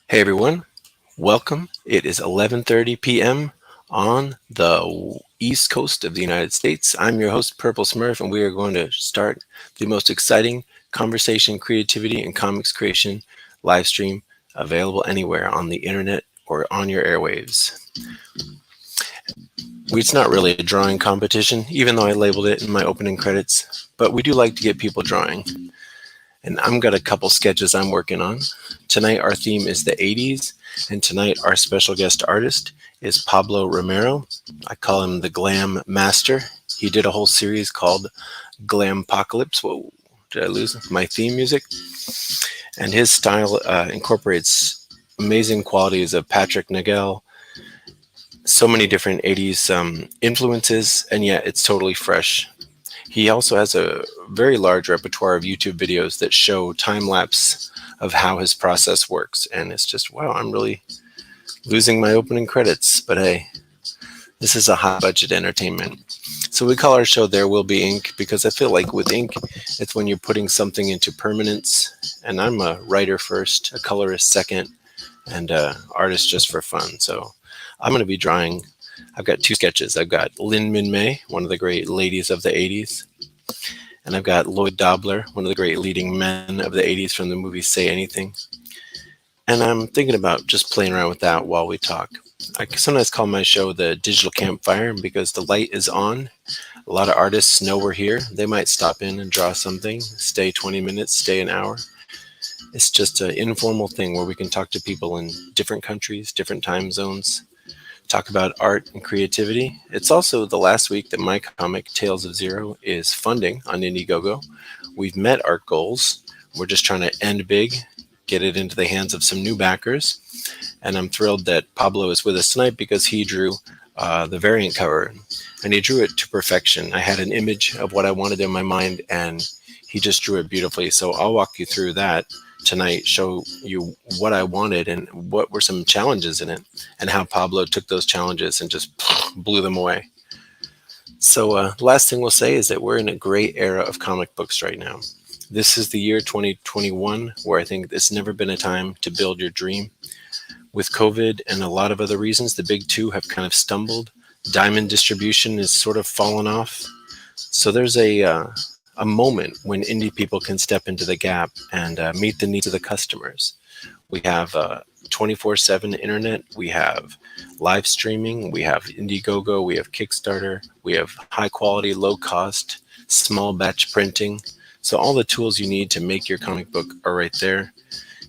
Hey everyone, welcome. It is 11:30 p.m. on the East Coast of the United States. I'm your host Purple Smurf and we are going to start the most exciting conversation, creativity and comics creation live stream available anywhere on the internet or on your airwaves. It's not really a drawing competition, even though I labeled it in my opening credits, but we do like to get people drawing. And I've got a couple sketches I'm working on. Tonight, our theme is the 80s, and tonight, our special guest artist is Pablo Romero. I call him the Glam Master. He did a whole series called Glam Apocalypse. Whoa, did I lose my theme music? And his style incorporates amazing qualities of Patrick Nagel, so many different 80s influences, and yet it's totally fresh. He also has a very large repertoire of YouTube videos that show time lapse of how his process works. And it's just, wow, I'm really losing my opening credits. But hey, this is a high budget entertainment. So we call our show There Will Be Ink because I feel like with ink, it's when you're putting something into permanence. And I'm a writer first, a colorist second, and artist just for fun. So I'm going to be drawing. I've got two sketches. I've got Lynn Min May, one of the great ladies of the 80s. And I've got Lloyd Dobler, one of the great leading men of the 80s from the movie Say Anything. And I'm thinking about just playing around with that while we talk. I sometimes call my show the digital campfire because the light is on. A lot of artists know we're here. They might stop in and draw something, stay 20 minutes, stay an hour. It's just an informal thing where we can talk to people in different countries, different time zones, talk about art and creativity. It's also the last week that my comic, Tales of Zero, is funding on Indiegogo. We've met our goals. We're just trying to end big, get it into the hands of some new backers. And I'm thrilled that Pablo is with us tonight because he drew the variant cover and he drew it to perfection. I had an image of what I wanted in my mind and he just drew it beautifully. So I'll walk you through that tonight, show you what I wanted and what were some challenges in it and how Pablo took those challenges and just blew them away. So the last thing we'll say is that we're in a great era of comic books right now. This is the year 2021 where I think it's never been a time to build your dream. With COVID and a lot of other reasons, the big two have kind of stumbled. Diamond distribution is sort of fallen off. So there's a moment when indie people can step into the gap and meet the needs of the customers. We have 24/7 internet, we have live streaming, we have Indiegogo, we have Kickstarter, we have high quality, low cost, small batch printing. So all the tools you need to make your comic book are right there.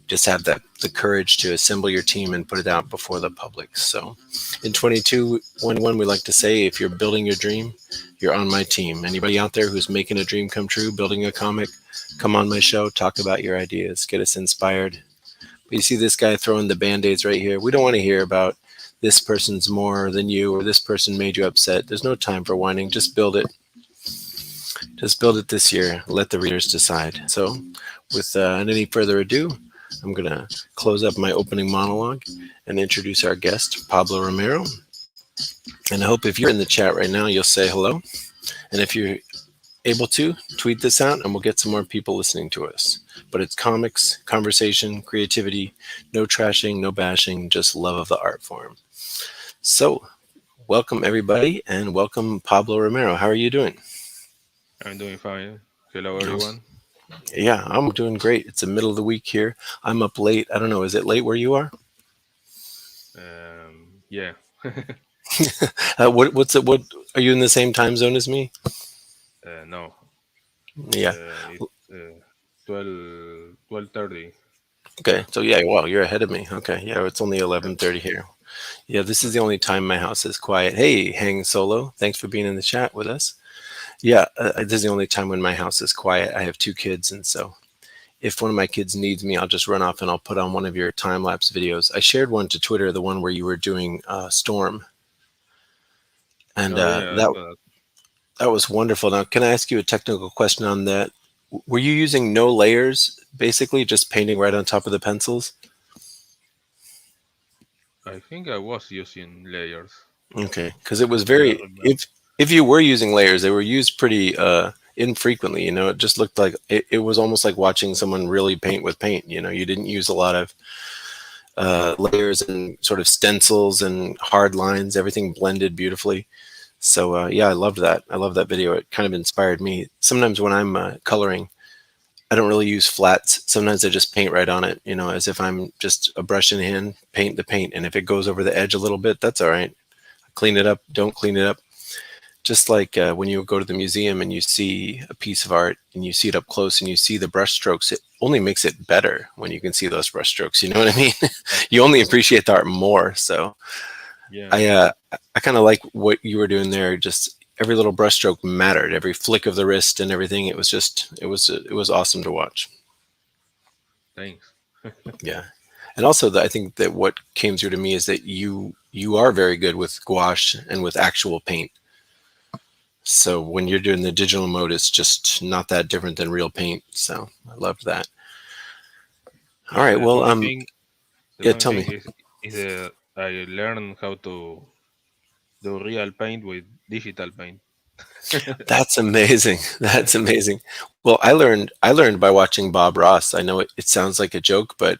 Just have the courage to assemble your team and put it out before the public. So in 2221, we like to say, if you're building your dream, you're on my team. Anybody out there who's making a dream come true, building a comic, come on my show, talk about your ideas, get us inspired. But you see this guy throwing the band-aids right here. We don't want to hear about this person's more than you or this person made you upset. There's no time for whining. Just build it. Just build it this year. Let the readers decide. So without any further ado, I'm going to close up my opening monologue and introduce our guest, Pablo Romero. And I hope if you're in the chat right now, you'll say hello. And if you're able to, tweet this out and we'll get some more people listening to us. But it's comics, conversation, creativity, no trashing, no bashing, just love of the art form. So welcome everybody and welcome Pablo Romero. How are you doing? I'm doing fine. Hello, everyone. Yeah, I'm doing great. It's the middle of the week here. I'm up late. I don't know. Is it late where you are? Yeah. What's it? What are you in the same time zone as me? No, Yeah. it's 12:30. Okay. So yeah, well, you're ahead of me. Okay. Yeah, it's only 11:30 here. Yeah, this is the only time my house is quiet. Hey, Hang Solo, thanks for being in the chat with us. Yeah, this is the only time when my house is quiet. I have two kids, and so if one of my kids needs me, I'll just run off and I'll put on one of your time lapse videos. I shared one to Twitter, the one where you were doing Storm, and Oh yeah, I saw that. that was wonderful. Now, can I ask you a technical question on that? Were you using no layers, basically just painting right on top of the pencils? I think I was using layers. Okay, because it was I don't very remember. if you were using layers, they were used pretty infrequently. It just looked like it was almost like watching someone really paint with paint. You didn't use a lot of layers and sort of stencils and hard lines, everything blended beautifully. So yeah, I loved that. I love that video. It kind of inspired me. Sometimes when I'm coloring, I don't really use flats. Sometimes I just paint right on it, as if I'm just a brush in hand, paint the paint. And if it goes over the edge a little bit, that's all right. Clean it up, don't clean it up. Just like when you go to the museum and you see a piece of art and you see it up close and you see the brush strokes, it only makes it better when you can see those brush strokes. You know what I mean? You only appreciate the art more. So Yeah. I kind of like what you were doing there. Just every little brushstroke mattered, every flick of the wrist and everything. It was awesome to watch. Thanks. Yeah, and also I think that what came through to me is that you are very good with gouache and with actual paint. So when you're doing the digital mode, it's just not that different than real paint. So I loved that. All right, The well, funny thing, the yeah, funny tell thing me. is that I learned how to do real paint with digital paint. That's amazing. That's amazing. Well, I learned by watching Bob Ross. I know it sounds like a joke, but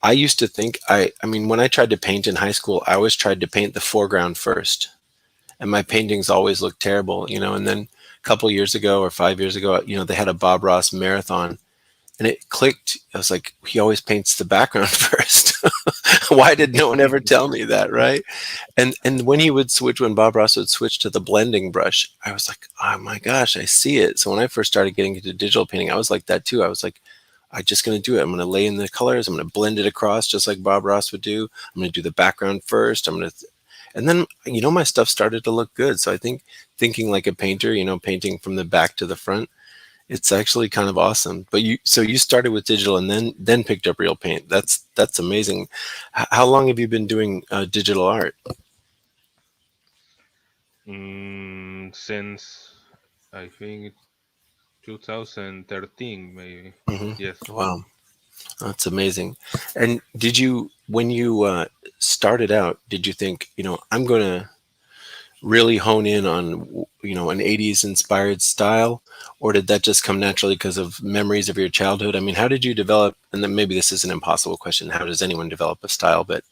I used to think I mean when I tried to paint in high school, I always tried to paint the foreground first. And my paintings always looked terrible. And then a couple years ago or 5 years ago, they had a Bob Ross marathon and it clicked. I was like, he always paints the background first. Why did no one ever tell me that, right? And when Bob Ross would switch to the blending brush, I was like, oh my gosh, I see it. So when I first started getting into digital painting, I was like that too. I was like, I'm just going to do it. I'm going to lay in the colors. I'm going to blend it across just like Bob Ross would do. I'm going to do the background first. And then, my stuff started to look good. So I think thinking like a painter, painting from the back to the front, it's actually kind of awesome. But you started with digital and then picked up real paint. That's amazing. How long have you been doing digital art? Since I think 2013, maybe. Hmm. Yes. Wow, that's amazing. And when you started out, did you think, I'm going to really hone in on, an 80s inspired style, or did that just come naturally because of memories of your childhood? I mean, how did you develop, and then maybe this is an impossible question, how does anyone develop a style, but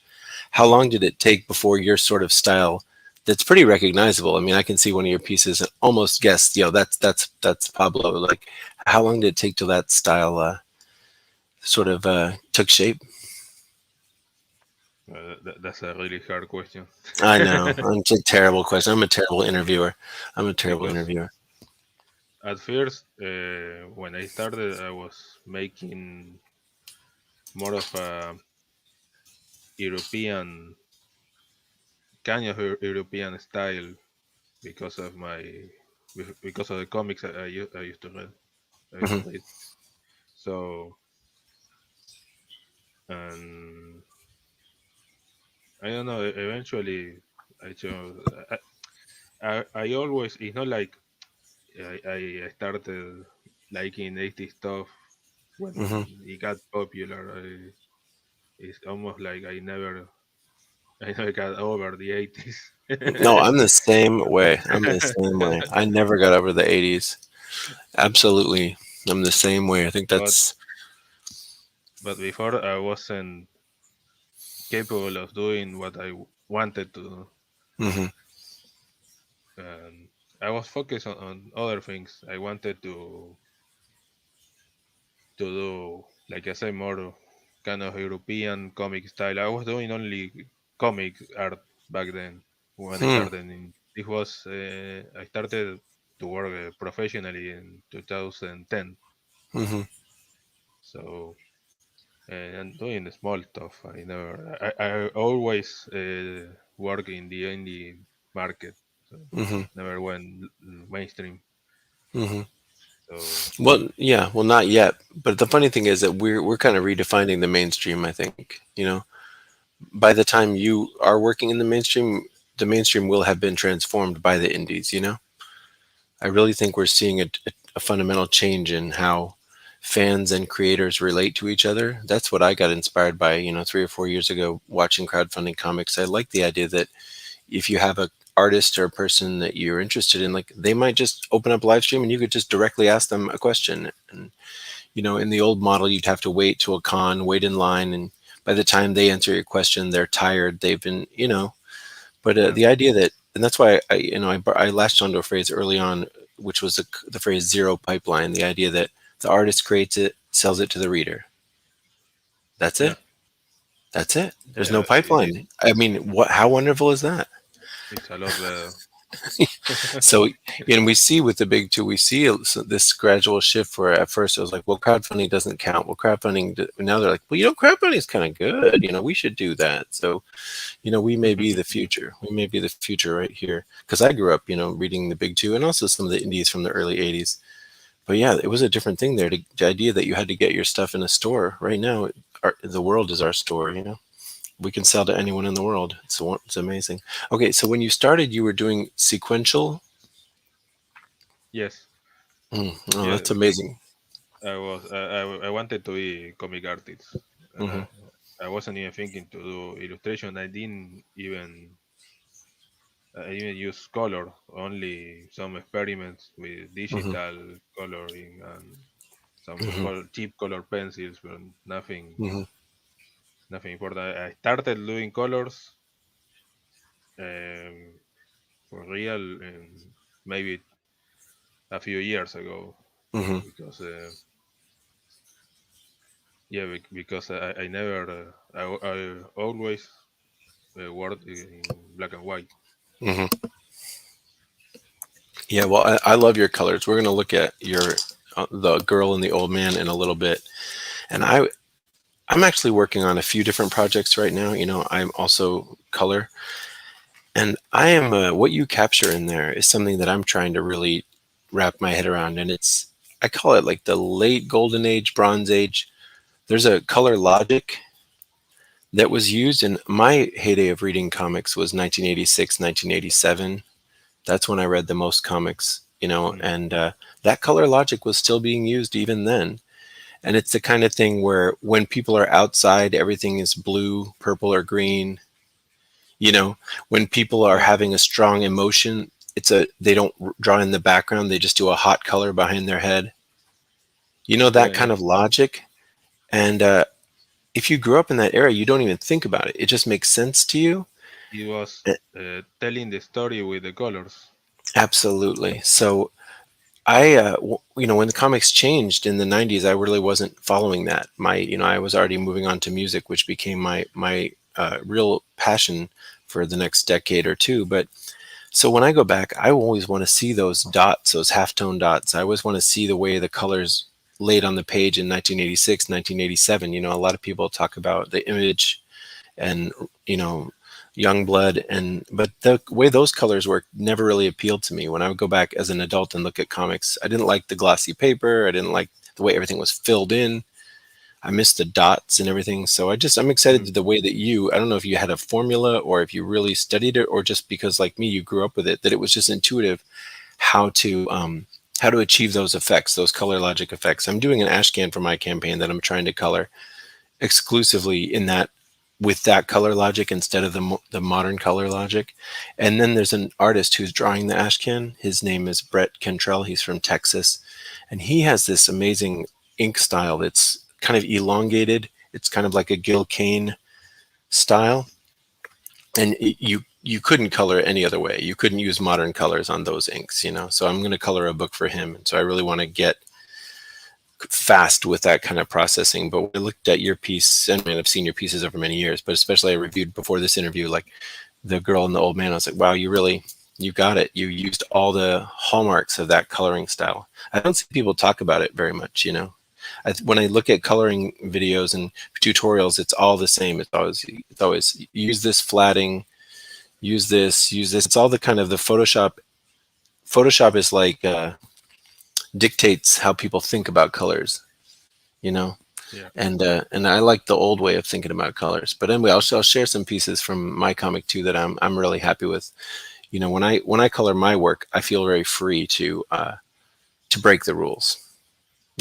how long did it take before your sort of style that's pretty recognizable? I mean, I can see one of your pieces and almost guess, that's Pablo. Like, how long did it take till that style sort of took shape? That's a really hard question. I know. It's a terrible question. I'm a terrible interviewer. I'm a terrible Because interviewer. at first, when I started, I was making more of a European kind of European style because of the comics I used to read. I used to Hmm. read. So, and I don't know. Eventually, I chose. I always. It's not like I started liking 80s stuff Hmm. when it got popular. It's almost like I never got over the 80s. No, I'm the same way. I'm the same way. I never got over the 80s. Absolutely. I'm the same way. I think but that's. but before I wasn't capable of doing what I wanted to do, Hmm. and I was focused on other things. I wanted to do, like I said, more kind of European comic style. I was doing only comic art back then when I Hmm. started. It was I started to work professionally in 2010. Hmm. So and doing the small stuff. I always work in the indie market. So Hmm. never went mainstream. Hmm. So Well, yeah. Well, not yet. But the funny thing is that we're kind of redefining the mainstream. I think by the time you are working in the mainstream will have been transformed by the indies. I really think we're seeing a fundamental change in how fans and creators relate to each other. That's what I got inspired by, 3 or 4 years ago, watching crowdfunding comics. I like the idea that if you have a artist or a person that you're interested in, like they might just open up live stream and you could just directly ask them a question. And in the old model, you'd have to wait to a con, wait in line, and by the time they answer your question, they're tired. They've been, but Yeah. the idea that, and that's why I latched onto a phrase early on, which was the phrase zero pipeline. The idea that the artist creates it, sells it to the reader. That's Yeah. it. That's it. There's no Yeah. It, pipeline. I mean, what? How wonderful is that? it's a lot better. So, and we see with the big two, we see this gradual shift where at first it was like, well, crowdfunding doesn't count. Well, now they're like, well, crowdfunding is kind of good. We should do that. So, we may be the future. We may be the future right here. Because I grew up, reading the big two and also some of the indies from the early 80s. But yeah, it was a different thing there. The idea that you had to get your stuff in a store. Right now, the world is our store. We can sell to anyone in the world. It's amazing. Okay, so when you started, you were doing sequential. Yes. Oh, Yeah. that's amazing. I wanted to be comic artist, and Hmm. I wasn't even thinking to do illustration. I didn't use color. Only some experiments with Hmm. digital coloring and some Hmm. cheap color pencils, but nothing, Hmm. nothing important. I started doing colors um, for real, maybe a few years ago, Hmm. because yeah, because I never, I always worked in black and white. Hmm. Yeah, well, I love your colors. We're gonna look at the girl and the old man in a little bit, and I'm actually working on a few different projects right now. I'm also color, and I am what you capture in there is something that I'm trying to really wrap my head around, and I call it like the late golden age, bronze age. There's a color logic that was used in my heyday of reading comics was 1986, 1987. That's when I read the most comics, Mm. and that color logic was still being used even then. And it's the kind of thing where when people are outside, everything is blue, purple, or green. You know, when people are Yeah, having a strong emotion, they don't draw in the background, they just do a hot color behind their head. That yeah, kind yeah. of logic. And if you grew up in that era, you don't even think about it. It just makes sense to you. He was Eh, telling the story with the colors. Absolutely. So when the comics changed in the 90s, I really wasn't following that. I was already moving on to music, which became my real passion for the next decade or two. But so when I go back, I always want to see those dots, those halftone dots. I always want to see the way the colors laid on the page in 1986, 1987. A lot of people talk about the image and young blood, but the way those colors work never really appealed to me. When I would go back as an adult and look at comics, I didn't like the glossy paper. I didn't like the way everything was filled in. I missed the dots and everything. So I'm excited Mm. to the way that I don't know if you had a formula or if you really studied it, or just because like me you grew up with it, that it was just intuitive how to achieve those effects, those color logic effects. I'm doing an ashcan for my campaign that I'm trying to color exclusively in that, with that color logic instead of the modern color logic. And then there's an artist who's drawing the ashcan. His name is Brett Cantrell. He's from Texas, and he has this amazing ink style that's kind of elongated. It's kind of like a Gil Kane style, and you couldn't color it any other way. You couldn't use modern colors on those inks. So I'm going to color a book for him, and so I really want to get fast with that kind of processing. But when I looked at your piece, and I've seen your pieces over many years, but especially I reviewed before this interview, like the girl and the old man, I was like, wow, you got it. You used all the hallmarks of that coloring style. I don't see people talk about it very much. When I look at coloring videos and tutorials, it's all the same. It's always use this flatting, use this. It's all the kind of the Photoshop. Photoshop is like dictates how people think about colors, you know. Yeah. And I like the old way of thinking about colors. But anyway, I'll share some pieces from my comic too that I'm really happy with. When I color my work, I feel very free to break the rules.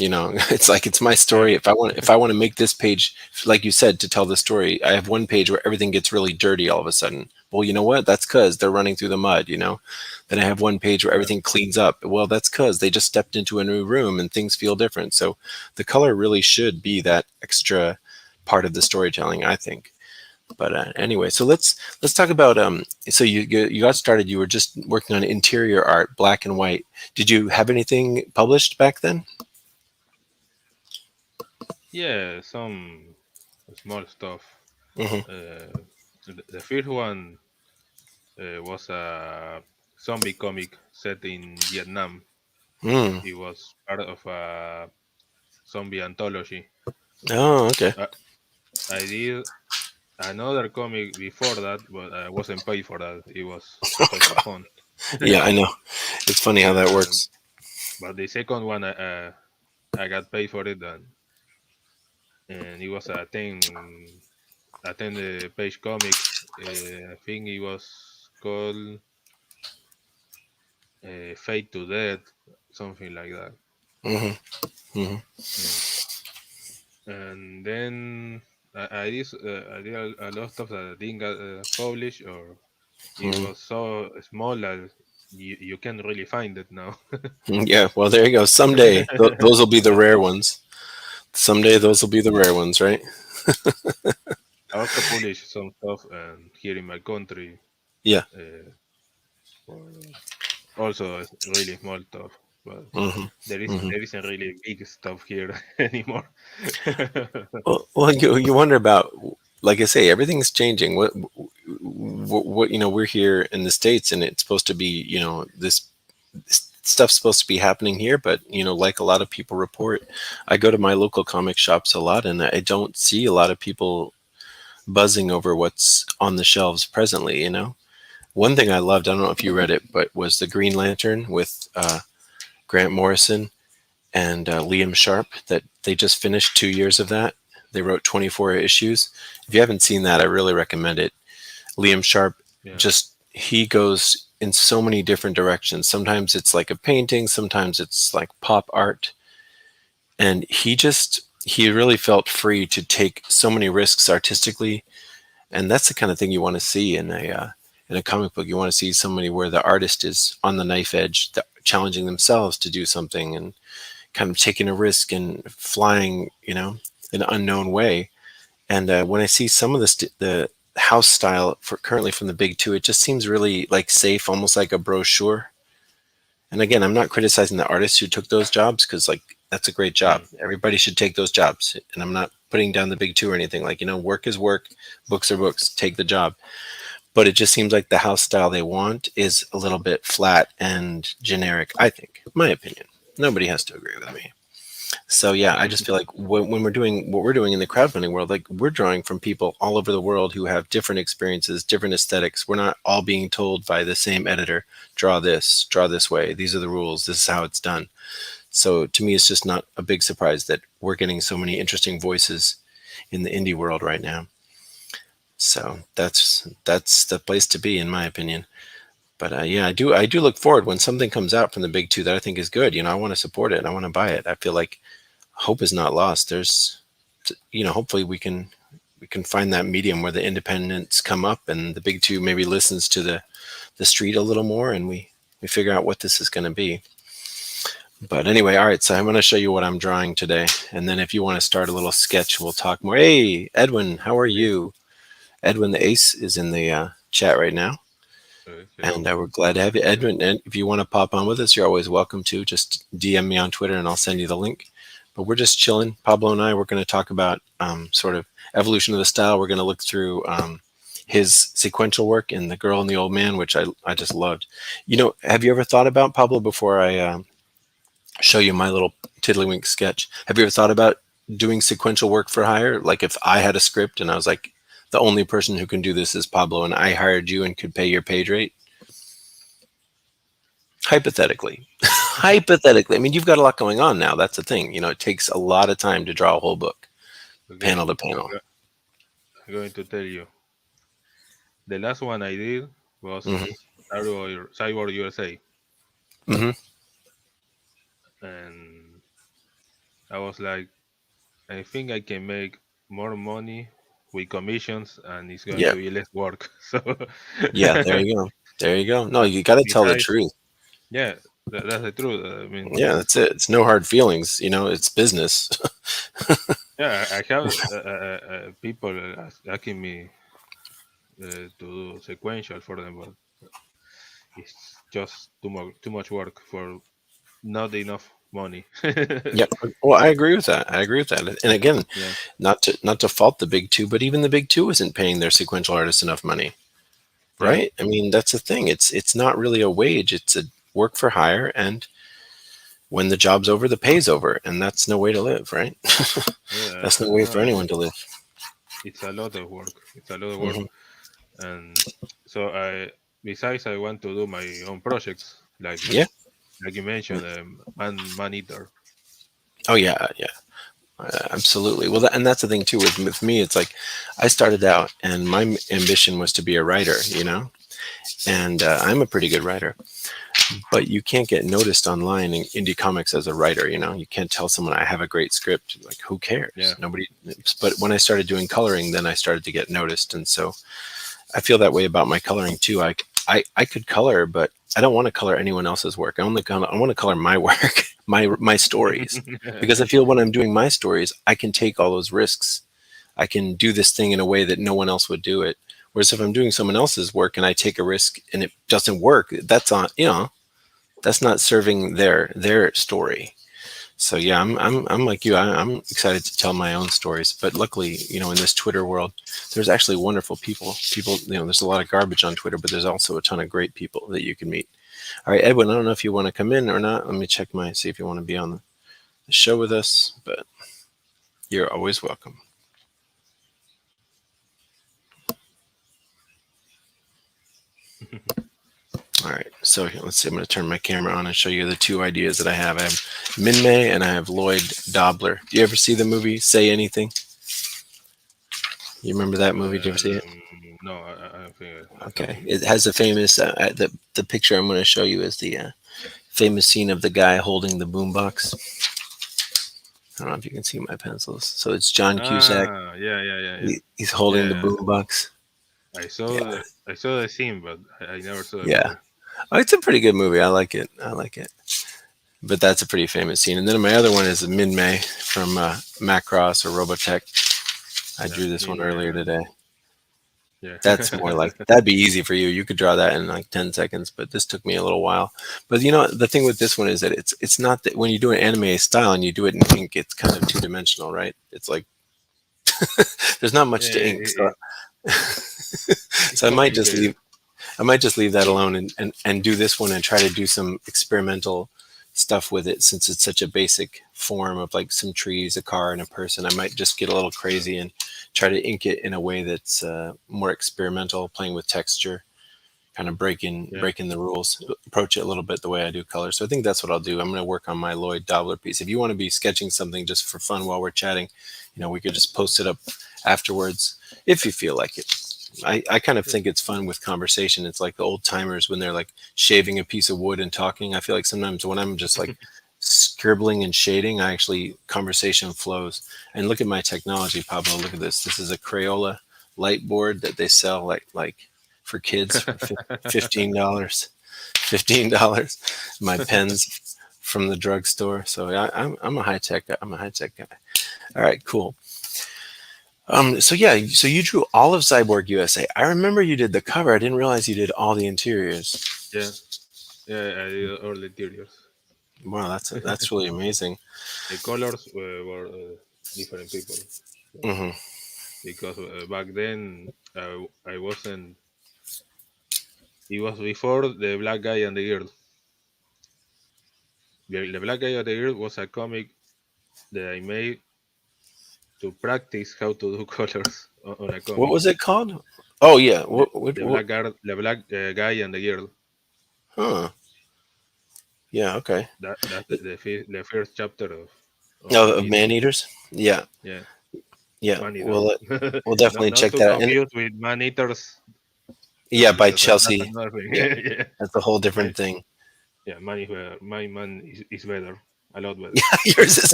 It's like it's my Yeah. story. If I want to make this page, like you said, to tell the story, I have one page where everything gets really dirty all of a sudden. Well, you know what? That's because they're running through the mud. Then I have one page where Yeah. everything cleans up. Well, that's because they just stepped into a new room and things feel different. So the color really should be that extra part of the storytelling, I think. But anyway, so let's talk about so you got started. You were just working on interior art, black and white. Did you have anything published back then? Yeah, some small stuff. Hmm. The first one was a zombie comic set in Vietnam. Mm. It was part of a zombie anthology. Oh, okay. I, I did another comic before that, but I wasn't paid for that. It was just for fun. Yeah, I know. It's funny how that Um, works. but the second one, I got paid for it, and it was a ten page comic. I think it was called Fate to Death, something like that. Hmm. Hmm. Mm. And then I did a lot of stuff that didn't get published, or it Hmm. was so small that you can't really find it now. Yeah, well, there you go. Someday those will be the rare ones. Someday those will be the rare ones, right? I also published some stuff here in my country, Yeah. uh, for also really small stuff, but Hmm. Hmm. there isn't really big stuff here anymore. Well, you wonder about, like I say, everything's changing. What we're here in the States, and it's supposed to be, this stuff's supposed to be happening here, but like a lot of people report, I go to my local comic shops a lot, and I don't see a lot of people buzzing over what's on the shelves presently. One thing I loved, I don't know if you read it, but was the Green Lantern with Grant Morrison and Liam Sharp. That they just finished 2 years of that. They wrote 24 issues. If you haven't seen that, I really recommend it. Liam Sharp, Yeah, just he goes in so many different directions. Sometimes it's like a painting, sometimes it's like pop art, and he really felt free to take so many risks artistically, and that's the kind of thing you want to see in a comic book. You want to see somebody where the artist is on the knife edge, challenging themselves to do something and kind of taking a risk and flying, an unknown way. And when I see some of the house style for currently from the big two, it just seems really like safe, almost like a brochure. And again, I'm not criticizing the artists who took those jobs, because like that's a great job. mm, Everybody should take those jobs. And I'm not putting down the big two or anything. Like, work is work, books are books. Take the job. But it just seems like the house style they want is a little bit flat and generic, I think, my opinion. Nobody has to agree with me. So yeah, I just feel like when we're doing what we're doing in the crowdfunding world, like we're drawing from people all over the world who have different experiences, different aesthetics. We're not all being told by the same editor, draw this way. These are the rules. This is how it's done. So to me, it's just not a big surprise that we're getting so many interesting voices in the indie world right now. So that's the place to be, in my opinion. But yeah, I do look forward when something comes out from the big two that I think is good. I want to support it. I want to buy it. I feel like hope is not lost. Hopefully we can find that medium where the independents come up and the big two maybe listens to the street a little more, and we figure out what this is going to be. But anyway, all right. So I'm going to show you what I'm drawing today, and then if you want to start a little sketch, we'll talk more. Hey, Edwin, how are okay. you? Edwin the Ace is in the chat right now. And Hello. we're glad to have you, Edwin. And if you want to pop on with us, you're always welcome to. Just DM me on Twitter and I'll send you the link. But we're just chilling. Pablo and I, we're going to talk about sort of evolution of the style. We're going to look through his sequential work in The Girl and the Old Man, which I just loved. Have you ever thought about, Pablo, before I show you my little tiddlywink sketch, have you ever thought about doing sequential work for hire? Like if I had a script and I was like, the only person who can do this is Pablo, and I hired you and could pay your page rate? Hypothetically. Hypothetically. I mean, you've got a lot going on now. That's the thing. It takes a lot of time to draw a whole book, Okay, panel to panel. I'm going to tell you. The last one I did Hmm. was Cyborg USA, Hmm. and I was like, I think I can make more money with commissions, and it's going Yeah. to be less work. So, Yeah. There you go. There you go. No, you got to tell the besides, truth. yeah, that's the truth. I mean, Yeah, that's it. It's no hard feelings. It's business. Yeah, I have people asking me to do sequential for them, but it's just too much work for not enough money. Yep. Well, I agree with that. I agree with that. And again, Yeah, not to fault the big two, but even the big two isn't paying their sequential artists enough money, yeah, right? I mean, that's the thing. It's not really a wage. It's a work for hire, and when the job's over, the pay's over, and that's no way to live, right? yeah. That's no way for anyone to live. It's a lot of work. It's a lot of work, Hmm. and so besides, I want to do my own projects, Yeah. like you mentioned, man eater. Oh yeah, yeah. Absolutely. Well, and that's the thing too with me. It's like I started out, and my ambition was to be a writer, and I'm a pretty good writer. But you can't get noticed online in indie comics as a writer. You can't tell someone I have a great script. Like, who cares? Yeah, Nobody. But when I started doing coloring, then I started to get noticed, and so I feel that way about my coloring too. I could color, but I don't want to color anyone else's work. I want to color my work, my stories, because I feel when I'm doing my stories, I can take all those risks. I can do this thing in a way that no one else would do it. Whereas if I'm doing someone else's work and I take a risk and it doesn't work, that's on, that's not serving their story. So yeah, I'm like you. I'm excited to tell my own stories. But luckily, in this Twitter world, there's actually wonderful people. People, there's a lot of garbage on Twitter, but there's also a ton of great people that you can meet. All right, Edwin, I don't know if you want to come in or not. Let me check see if you want to be on the show with us. But you're always welcome. All right, so let's see. I'm going to turn my camera on and show you the two ideas that I have. I have Minmay and I have Lloyd Dobler. Do you ever see the movie Say Anything? You remember that movie? Did you ever see it? no, I don't think I have. Okay, it has a famous. The picture I'm going to show you is the famous scene of the guy holding the boombox. I don't know if you can see my pencils. So it's John Cusack. Yeah, yeah, yeah, yeah. He's holding the Yeah, boombox. I I saw the scene, but I never saw the Yeah. movie. Oh, it's a pretty good movie. I like it. I like it. But that's a pretty famous scene. And then my other one is Min-May from Macross or Robotech. I Yeah, drew this one earlier today. yeah. That's more like, that'd be easy for you. You could draw that in like 10 seconds, but this took me a little while. But the thing with this one is that it's not that when you do an anime style and you do it in ink, it's kind of two-dimensional, right? It's like there's not much Yeah, to ink. So, it's so complicated. I might just leave that alone and do this one and try to do some experimental stuff with it, since it's such a basic form of like some trees, a car, and a person. I might just get a little crazy and try to ink it in a way that's more experimental, playing with texture, kind of Yeah, breaking the rules, approach it a little bit the way I do color. So I think that's what I'll do. I'm going to work on my Lloyd Dobler piece. If you want to be sketching something just for fun while we're chatting, we could just post it up afterwards if you feel like it. I kind of think it's fun with conversation. It's like the old timers when they're like shaving a piece of wood and talking. I feel like sometimes when I'm just like scribbling and shading, conversation flows. And look at my technology, Pablo. Look at this. This is a Crayola light board that they sell like for kids for $15. $15. My pens from the drugstore. So I'm a high tech guy. I'm a high tech guy. All right, cool. So yeah, so you drew all of Cyborg USA. I remember you did the cover. I didn't realize you did all the interiors. yeah, yeah. I did all the interiors. Wow, that's really amazing. The colors were different people. So, Hmm. because back then I wasn't. It was before the Black Guy and the Girl. The Black Guy and the Girl was a comic that I made to practice how to do colors on a What comic. was it called? Oh yeah. The, What, the what, black guard, the black guy and the girl. huh. Yeah. Okay. That's the first chapter of Oh, of it. man eaters. Yeah. Yeah, Yeah. man eater. We'll not definitely not check to that out. And confuse with man eaters. yeah, by That's Chelsea. another thing. Yeah, Yeah, that's a whole different my, thing. yeah, man is better. My man is better, a lot better. Yeah, yours is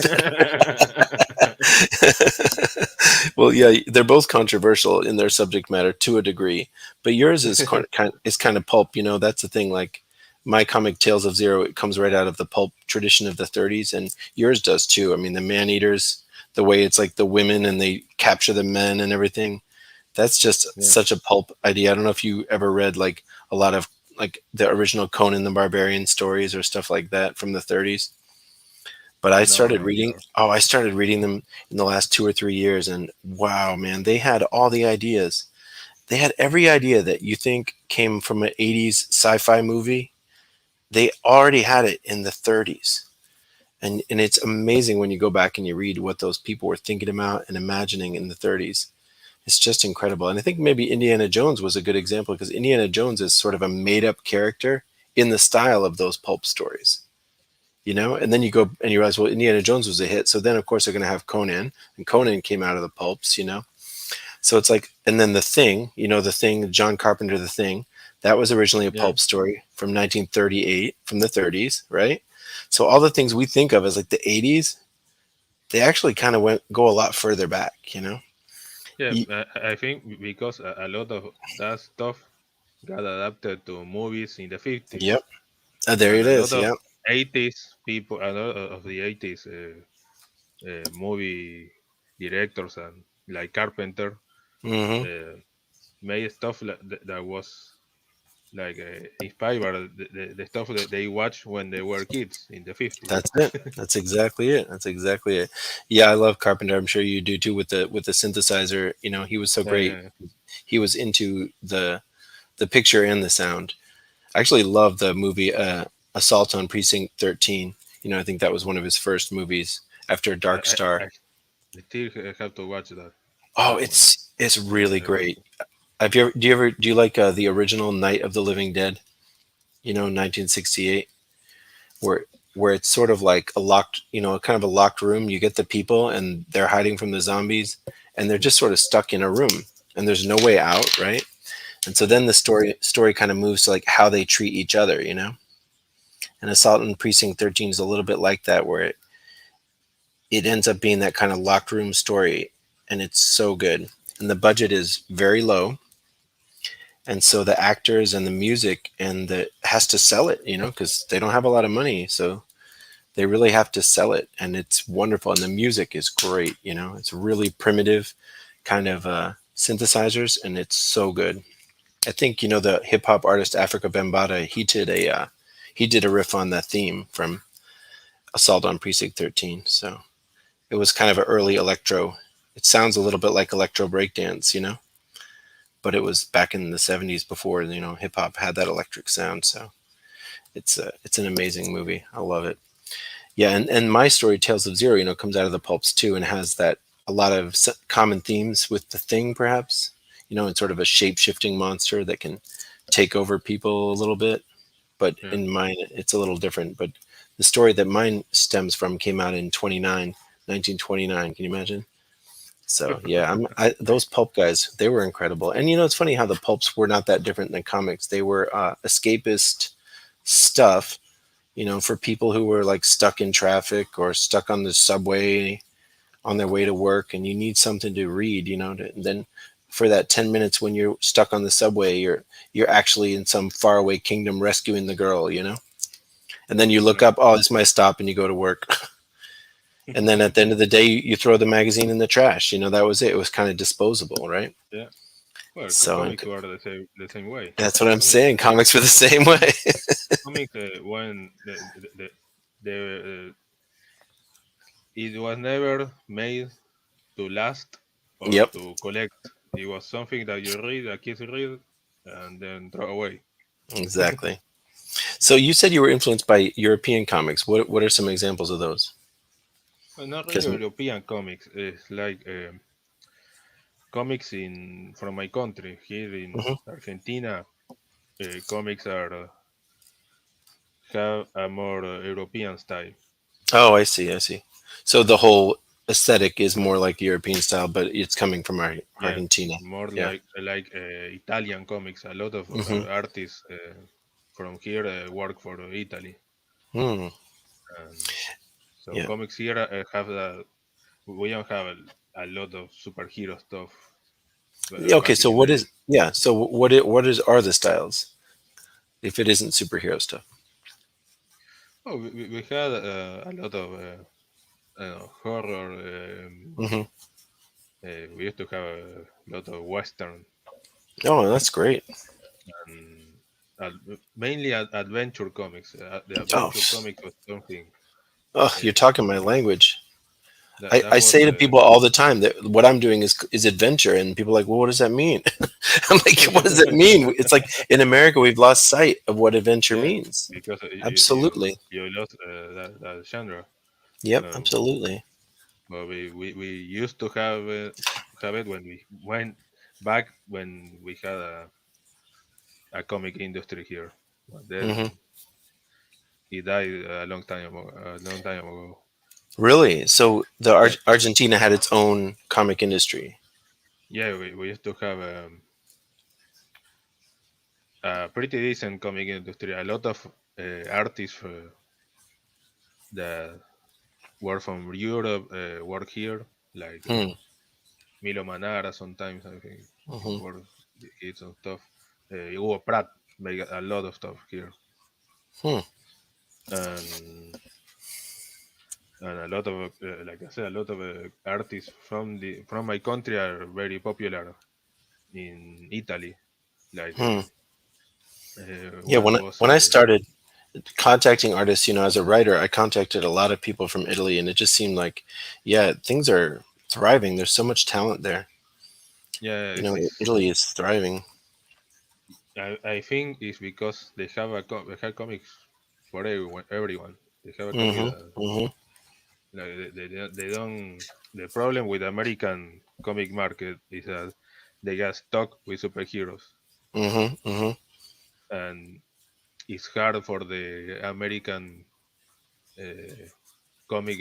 well, yeah, they're both controversial in their subject matter to a degree, but yours is kind of pulp. That's the thing. Like my comic Tales of Zero, it comes right out of the pulp tradition of the '30s, and yours does too. I mean, the man eaters, the way it's like the women and they capture the men and everything. That's just Yeah. such a pulp idea. I don't know if you ever read like a lot of like the original Conan the Barbarian stories or stuff like that from the 30s. But No, never. I started reading them in the last 2 or 3 years, and wow, man, they had all the ideas. They had every idea that you think came from an 80s sci-fi movie. They already had it in the 30s. And it's amazing when you go back and you read what those people were thinking about and imagining in the 30s. It's just incredible. And I think maybe Indiana Jones was a good example because Indiana Jones is sort of a made up character in the style of those pulp stories, you know? And then you go and you realize, well, Indiana Jones was a hit. So then, of course, they're going to have Conan, and Conan came out of the pulps, you know? So it's like, and then The Thing, you know, The Thing, John Carpenter, The Thing, that was originally a Yeah. pulp story from 1938, from the 30s, right? So all the things we think of as like the 80s, they actually kind of go a lot further back, you know? Yeah, Ye- I think because a lot of that stuff got adapted to movies in the 50s, Yep. There and it a lot is. of Yep. 80s people, a lot of the 80s movie directors and like Carpenter Hmm. uh, made stuff that was like inspired by the stuff that they watched when they were kids in the 50s. That's it. That's exactly it. That's exactly it. Yeah, I love Carpenter. I'm sure you do too with the synthesizer. You know, he was so Yeah, great. yeah. He was into the picture and the sound. I actually love the movie Assault on Precinct 13. You know, I think that was one of his first movies after I, Dark I, Star. I still have to watch that Oh, that one. it's really I want great. to. Do you like the original Night of the Living Dead? You know, 1968, where it's sort of like a locked, you know, kind of a locked room. You get the people and they're hiding from the zombies, and they're just sort of stuck in a room, and there's no way out, right? And so Yeah. then the story kind of moves to like how they treat each other, you know. And Assault on Precinct 13 is a little bit like that, where it ends up being that kind of locked room story, and it's so good. And the budget is very low, and so the actors and the music and the has to sell it, you know, because they don't have a lot of money, so they really have to sell it, and it's wonderful. And the music is great, you know, it's really primitive kind of synthesizers, and it's so good. I think you know the hip hop artist Africa Bambaataa. He did a riff on that theme from Assault on Precinct 13. So it was kind of an early electro. It sounds a little bit like electro breakdance, you know, but it was back in the 70s before you know hip hop had that electric sound. So it's an amazing movie. I love it. Yeah, and my story Tales of Zero, you know, comes out of the pulps too, and has that a lot of common themes with the Thing, perhaps. You know, it's sort of a shape shifting monster that can take over people a little bit. But Yeah. in mine, it's a little different. But the story that mine stems from came out in 1929. Can you imagine? So yeah, those pulp guys, they were incredible. And you know, it's funny how the pulps were not that different than comics. They were escapist stuff, you know, for people who were like stuck in traffic or stuck on the subway on their way to work, and you need something to read, you know, and then for that 10 minutes when you're stuck on the subway, you're actually in some faraway kingdom rescuing the girl, you know. And then you look Yeah. up, oh, it's my stop, and you go to work. And then at the end of the day, you throw the magazine in the trash. You know, that was it. It was kind of disposable, right? Yeah. Well, So comics were the same way. that's what I'm Comics saying. Comics were the same way. comics when the it was never made to last or Yep, to collect. It was something that you read, a kids read, and then throw away. exactly. So you said you were influenced by European comics. What are some examples of those? Well, not really Because European comics. It's like comics in from my country here in Argentina. Comics are have a more European style. oh, I see, I see. So the whole aesthetic is more like European style, but it's coming from Yeah, Argentina. more Yeah. like Italian comics. A lot of Hmm. artists from here work for Italy, Hmm. and so Yeah. comics here have that. We don't have a lot of superhero stuff Yeah, okay. back in So the what days. is yeah? So what is are the styles if it isn't superhero stuff? Oh, we had a lot of. horror. Hmm. We used to have a lot of western Oh, that's great. and mainly adventure comics. The Oh, adventure comics was something oh, you're uh, talking my language. that I was say to people all the time that what I'm doing is adventure, and people are like, well, what does that mean? I'm like, what does it mean? It's like in America we've lost sight of what adventure yeah, means. because Absolutely. you lost that genre. Yep, Um, absolutely. but we used to have it when we went back when we had a comic industry here. But Hmm. then he died a long time ago. A long time ago. Really? So the Yeah, Argentina had its own comic industry. yeah. We used to have a pretty decent comic industry. A lot of artists that were from Europe work here, like Hmm. Milo Manara. Sometimes I think he Hmm. worked, did some stuff. Hugo Pratt make a lot of stuff here, Hmm. and a lot of like I said, a lot of artists from my country are very popular in Italy. Like Hmm. Yeah, what was when I started contacting artists, as a writer, I contacted a lot of people from Italy, and it just seemed like, yeah, things are thriving. There's so much talent there. yeah, it's Italy is thriving. I think it's because they have comics for everyone. Everyone they have a comic Hmm. that Hmm. like they don't. The problem with American comic market is that they get stuck with superheroes, Hmm. Hmm. and it's hard for the American uh, comic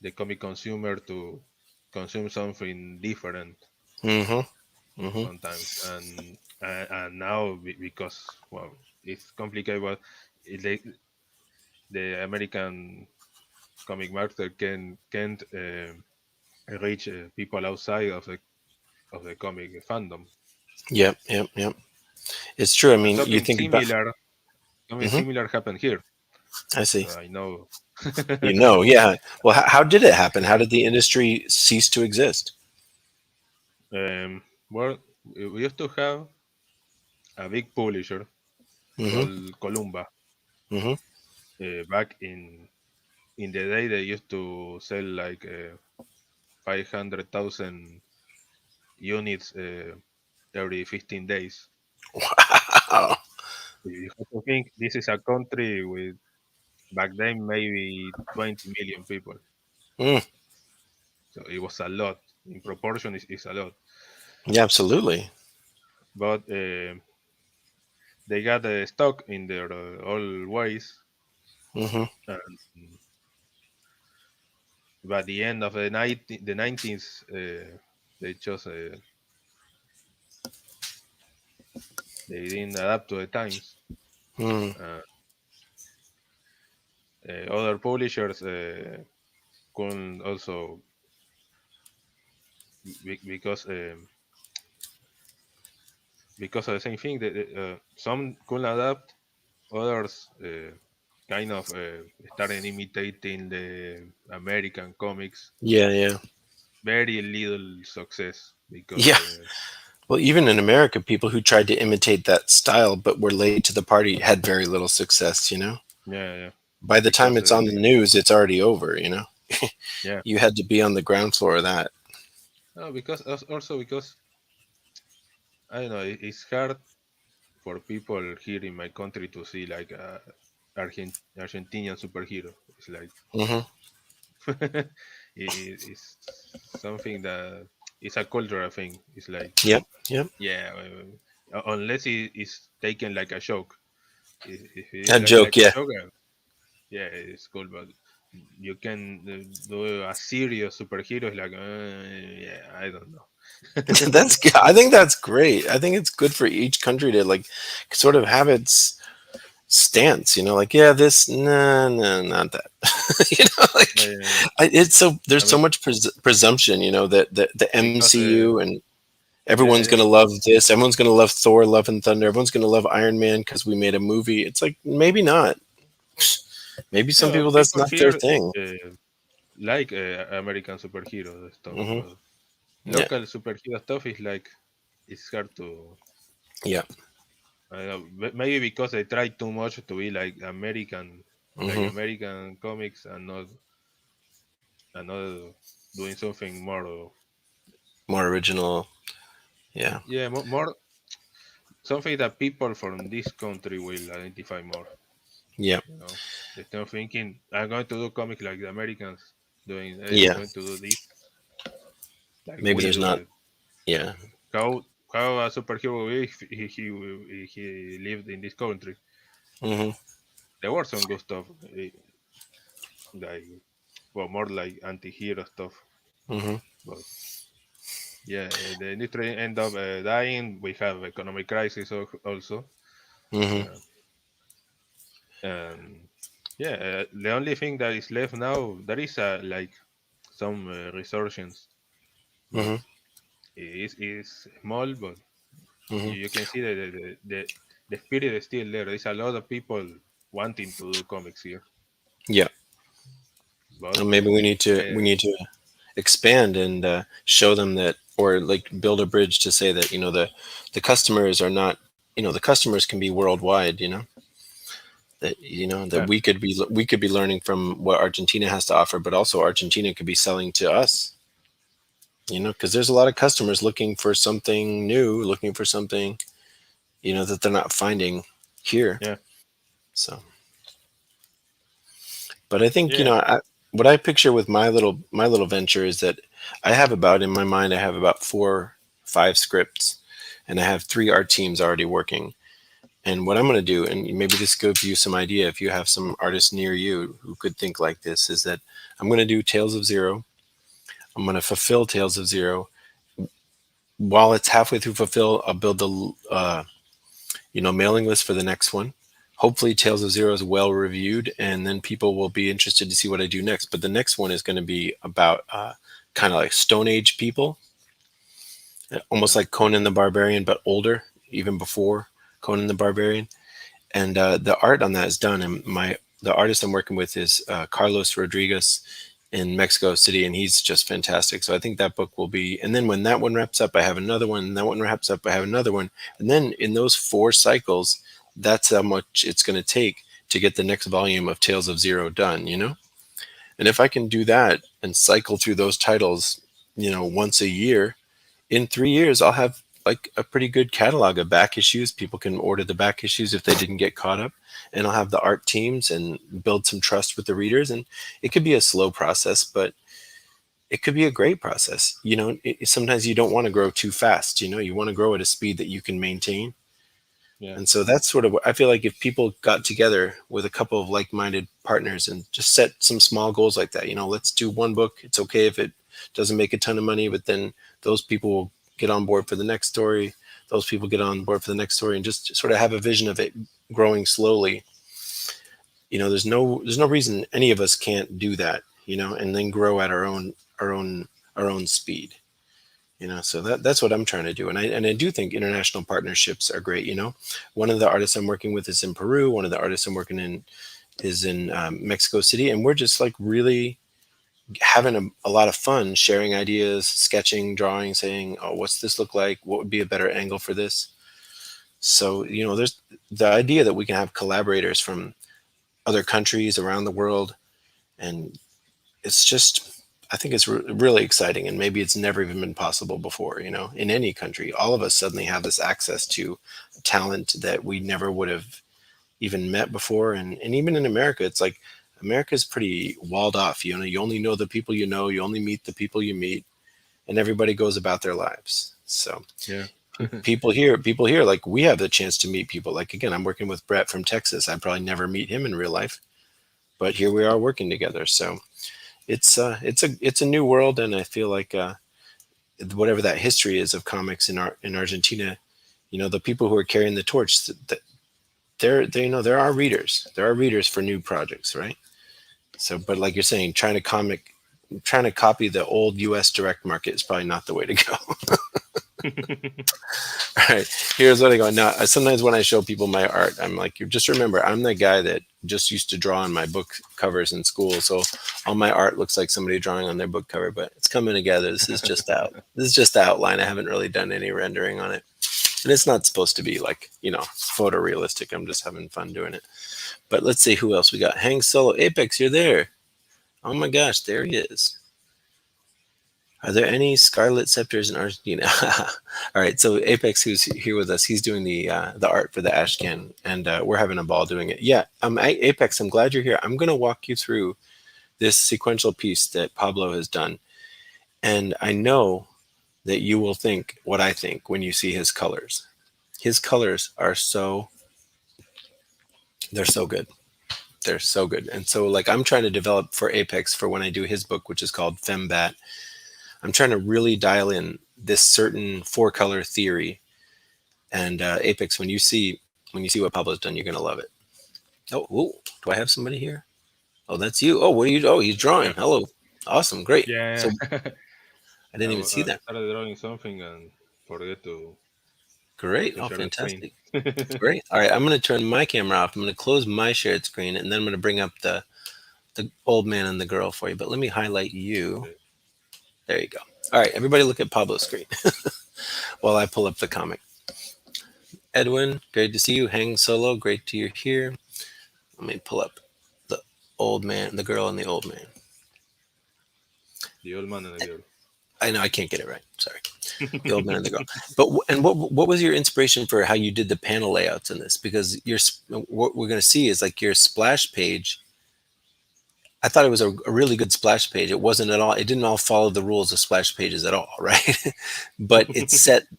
the comic consumer to consume something different Hmm. Hmm. sometimes, and now because well it's complicated, but the American comic market can't reach people outside of the comic fandom. Yep. Yep. Yep. It's true. I And mean, you think about. something Hmm. similar happened here. I see. I know. Yeah. Well, how did it happen? How did the industry cease to exist? Well, we used to have a big publisher Hmm. called Columba. Hmm. Back in the day, they used to sell like 500,000 units every 15 days. Wow. You have to think this is a country with back then maybe 20 million people. Mm. So it was a lot. In proportion, it's a lot. Yeah, absolutely. But they got stock in their old ways. Hmm. And by the end of the 19th, they just they didn't adapt to the times. Mm. Uh, Other publishers couldn't also because because of the same thing. That some couldn't adapt, others kind of started imitating the American comics. Yeah, yeah, Very little success because yeah. Well, even in America, people who tried to imitate that style but were late to the party had very little success. yeah, yeah, By the time because it's on the news, it's already over. yeah, You had to be on the ground floor of that. no, because also because I don't know, it's hard for people here in my country to see like a Argentinian superhero. It's like Hmm. it's something that it's a cultural thing. It's like Yep, yep. yeah, unless it is taken like a joke. If it is A joke, like a yeah. joke, yeah, it's cool. But you can do a serious superhero. It's like yeah, I don't know. I think that's great. I think it's good for each country to like sort of have its stance. Like yeah, this no, no, not that. Yeah, Like yeah, yeah. it's so I there's so mean, much presumption. That the because MCU and yeah, everyone's yeah, gonna love this. Everyone's gonna love Thor: Love and Thunder. Everyone's gonna love Iron Man because we made a movie. It's like maybe not. Maybe some Yeah, people that's people not their here thing. like American superhero stuff, Hmm. but Yeah. local superhero stuff is like it's hard to. Yeah. I don't know, maybe because they try too much to be like Hmm. American comics, and not doing something more. More original. Yeah. Yeah, more something that people from this country will identify more. Yeah. You know, instead of thinking I'm going to do comics like the Americans doing, I'm Yeah. going to do this like Maybe we there's do not. it. Yeah. How a superhero will be if he lived in this country. Hmm. There were some good stuff, like well, more like anti-hero stuff. Hmm. But yeah, the industry end up dying. We have economic crisis also. Hmm. Uh, and yeah, the only thing that is left now, there is like some resurgence, but Hmm. it's small. But Hmm. you can see that the spirit is still there. There's a lot of people wanting to do comics here, Yeah. but And maybe we uh, need to expand and show them that, or like build a bridge to say that the customers are not, the customers can be worldwide. That that yeah, we could be learning from what Argentina has to offer, but also Argentina could be selling to us. Because there's a lot of customers looking for something new, looking for something that they're not finding here. yeah, So, but I think yeah, what I picture with my little venture is that I have about in my mind I have about 4, 5 scripts, and I have 3 art teams already working. And what I'm going to do, and maybe this gives you some idea if you have some artists near you who could think like this, is that I'm going to do Tales of Zero. I'm going to fulfill Tales of Zero. While it's halfway through fulfill, I'll build the mailing list for the next one. Hopefully, Tales of Zero is well reviewed, and then people will be interested to see what I do next. But the next one is going to be about kind of like Stone Age people, almost yeah, like Conan the Barbarian, but older, even before Conan the Barbarian. And the art on that is done. And the artist I'm working with is Carlos Rodriguez in Mexico City, and he's just fantastic. So I think that book will be. And then when that one wraps up, I have another one. And that one wraps up, I have another one. And then in those 4 cycles, that's how much it's going to take to get the next volume of Tales of Zero done. And if I can do that and cycle through those titles, once a year, in 3 years, I'll have like a pretty good catalog of back issues. People can order the back issues if they didn't get caught up, and I'll have the art teams and build some trust with the readers. And it could be a slow process, but it could be a great process. Sometimes you don't want to grow too fast. You want to grow at a speed that you can maintain. yeah, And so that's sort of what I feel like if people got together with a couple of like-minded partners and just set some small goals like that, let's do one book. It's okay if it doesn't make a ton of money, but then those people will get on board for the next story. Those people get on board for the next story, and just sort of have a vision of it growing slowly. There's no reason any of us can't do that, and then grow at our own speed. So that's what I'm trying to do. And I do think international partnerships are great. One of the artists I'm working with is in Peru. One of the artists I'm working in is in Mexico City, and we're just like really having a lot of fun sharing ideas, sketching, drawing, saying, oh, what's this look like, what would be a better angle for this. So there's the idea that we can have collaborators from other countries around the world, and it's just, I think it's really exciting, and maybe it's never even been possible before. In any country, all of us suddenly have this access to talent that we never would have even met before. And even in America, it's like America's pretty walled off. You only know the people you only meet the people you meet, and everybody goes about their lives. So yeah, people here, like we have the chance to meet people. Like again, I'm working with Brett from Texas. I'd probably never meet him in real life, but here we are working together. So it's a new world, and I feel like whatever that history is of comics in Argentina, the people who are carrying the torch, there are readers. There are readers for new projects, right? So, but like you're saying, trying to copy the old U.S. direct market is probably not the way to go. All right, here's what I go. Now, sometimes when I show people my art, I'm like, you just remember, I'm the guy that just used to draw on my book covers in school, so all my art looks like somebody drawing on their book cover. But it's coming together. This is just out. This is just the outline. I haven't really done any rendering on it, and it's not supposed to be like photorealistic. I'm just having fun doing it. But let's see who else we got. Hang Solo, Apex, you're there. Oh my gosh, there he is. Are there any scarlet scepters in Argentina? All right, so Apex, who's here with us, he's doing the art for the ashcan, and we're having a ball doing it. Yeah, Apex, I'm glad you're here. I'm going to walk you through this sequential piece that Pablo has done, and I know that you will think what I think when you see his colors. His colors are they're so good. They're so good. And so like I'm trying to develop for Apex for when I do his book, which is called Fembat. I'm trying to really dial in this certain 4-color theory. And Apex, when you see what Pablo's done, you're gonna love it. Oh, ooh, do I have somebody here? Oh, that's you. Oh, what are you? Oh, he's drawing. Hello, awesome, great. Yeah. So I didn't even see I that. started drawing something and forget Great. to Oh, share the screen. fantastic. Great. All right, I'm gonna turn my camera off. I'm gonna close my shared screen, and then I'm gonna bring up the old man and the girl for you. But let me highlight you. Okay. There you go. All right, everybody look at Pablo's screen while I pull up the comic. Edwin, great to see you. Hang Solo, great to you here. Let me pull up the old man, the girl, and the old man. The old man and the girl. I know I can't get it right. Sorry, the old man and the girl. But what was your inspiration for how you did the panel layouts in this? Because what we're going to see is like your splash page. I thought it was a really good splash page. It wasn't at all. It didn't all follow the rules of splash pages at all, right? But it set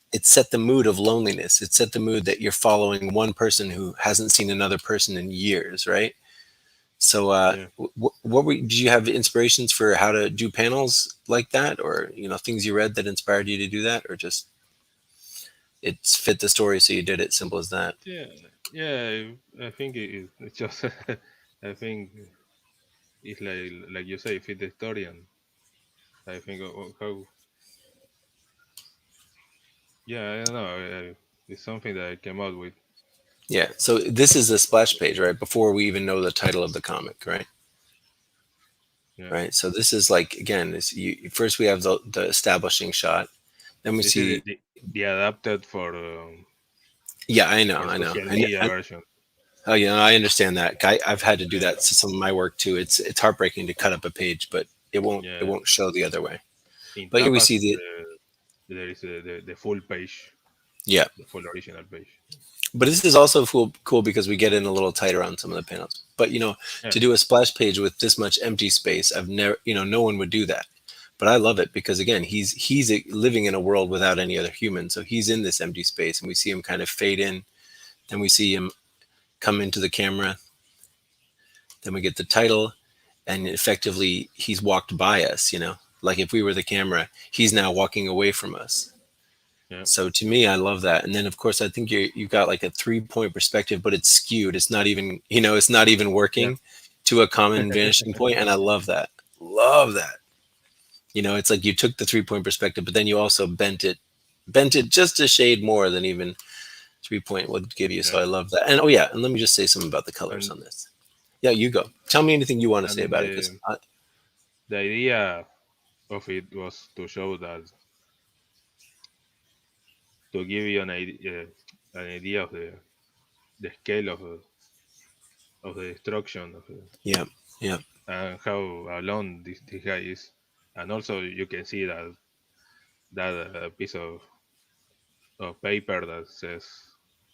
the mood of loneliness. It set the mood that you're following one person who hasn't seen another person in years, right? So, Yeah. did you have inspirations for how to do panels like that, or things you read that inspired you to do that, or just it's fit the story, so you did it? Simple as that. Yeah. Yeah. I think it's just. I think it's like you say, fit the story, and I think how. Yeah, I don't know. It's something that I came out with. Yeah. So this is the splash page, right? Before we even know the title of the comic, right? Yeah. Right. So this is like again, first we have the establishing shot, then we This see. is the adapted Yeah, I know, for I know. social media version. Oh, yeah, I understand that. I've had to do Yeah. that to some of my work too. It's heartbreaking to cut up a page, but it Yeah. won't show the other way. In But here we tapas, see there is the full page, yeah. the full original page. But this is also cool because we get in a little tighter on some of the panels. But Yeah. to do a splash page with this much empty space, I've never, no one would do that. But I love it because again, he's living in a world without any other human, so he's in this empty space, and we see him kind of fade in. Then we see him come into the camera. Then we get the title, and effectively he's walked by us. Like if we were the camera, he's now walking away from us. Yeah. So to me, I love that. And then of course, I think you've got like a 3-point perspective, but it's skewed. It's not even, it's not even Yeah. working to a common vanishing point. And I love that. Love that. It's like you took the 3-point perspective, but then you also bent it just a shade more than even 3-point would give you. So Yeah. I love that. And oh yeah, and let me just say something about the colors And on this. Yeah, you go. Tell me anything you want to say and about it, because the idea of it was to show that, to give you an idea of the scale of the destruction yeah, yeah, and how alone this guy is, and also you can see that piece of paper that says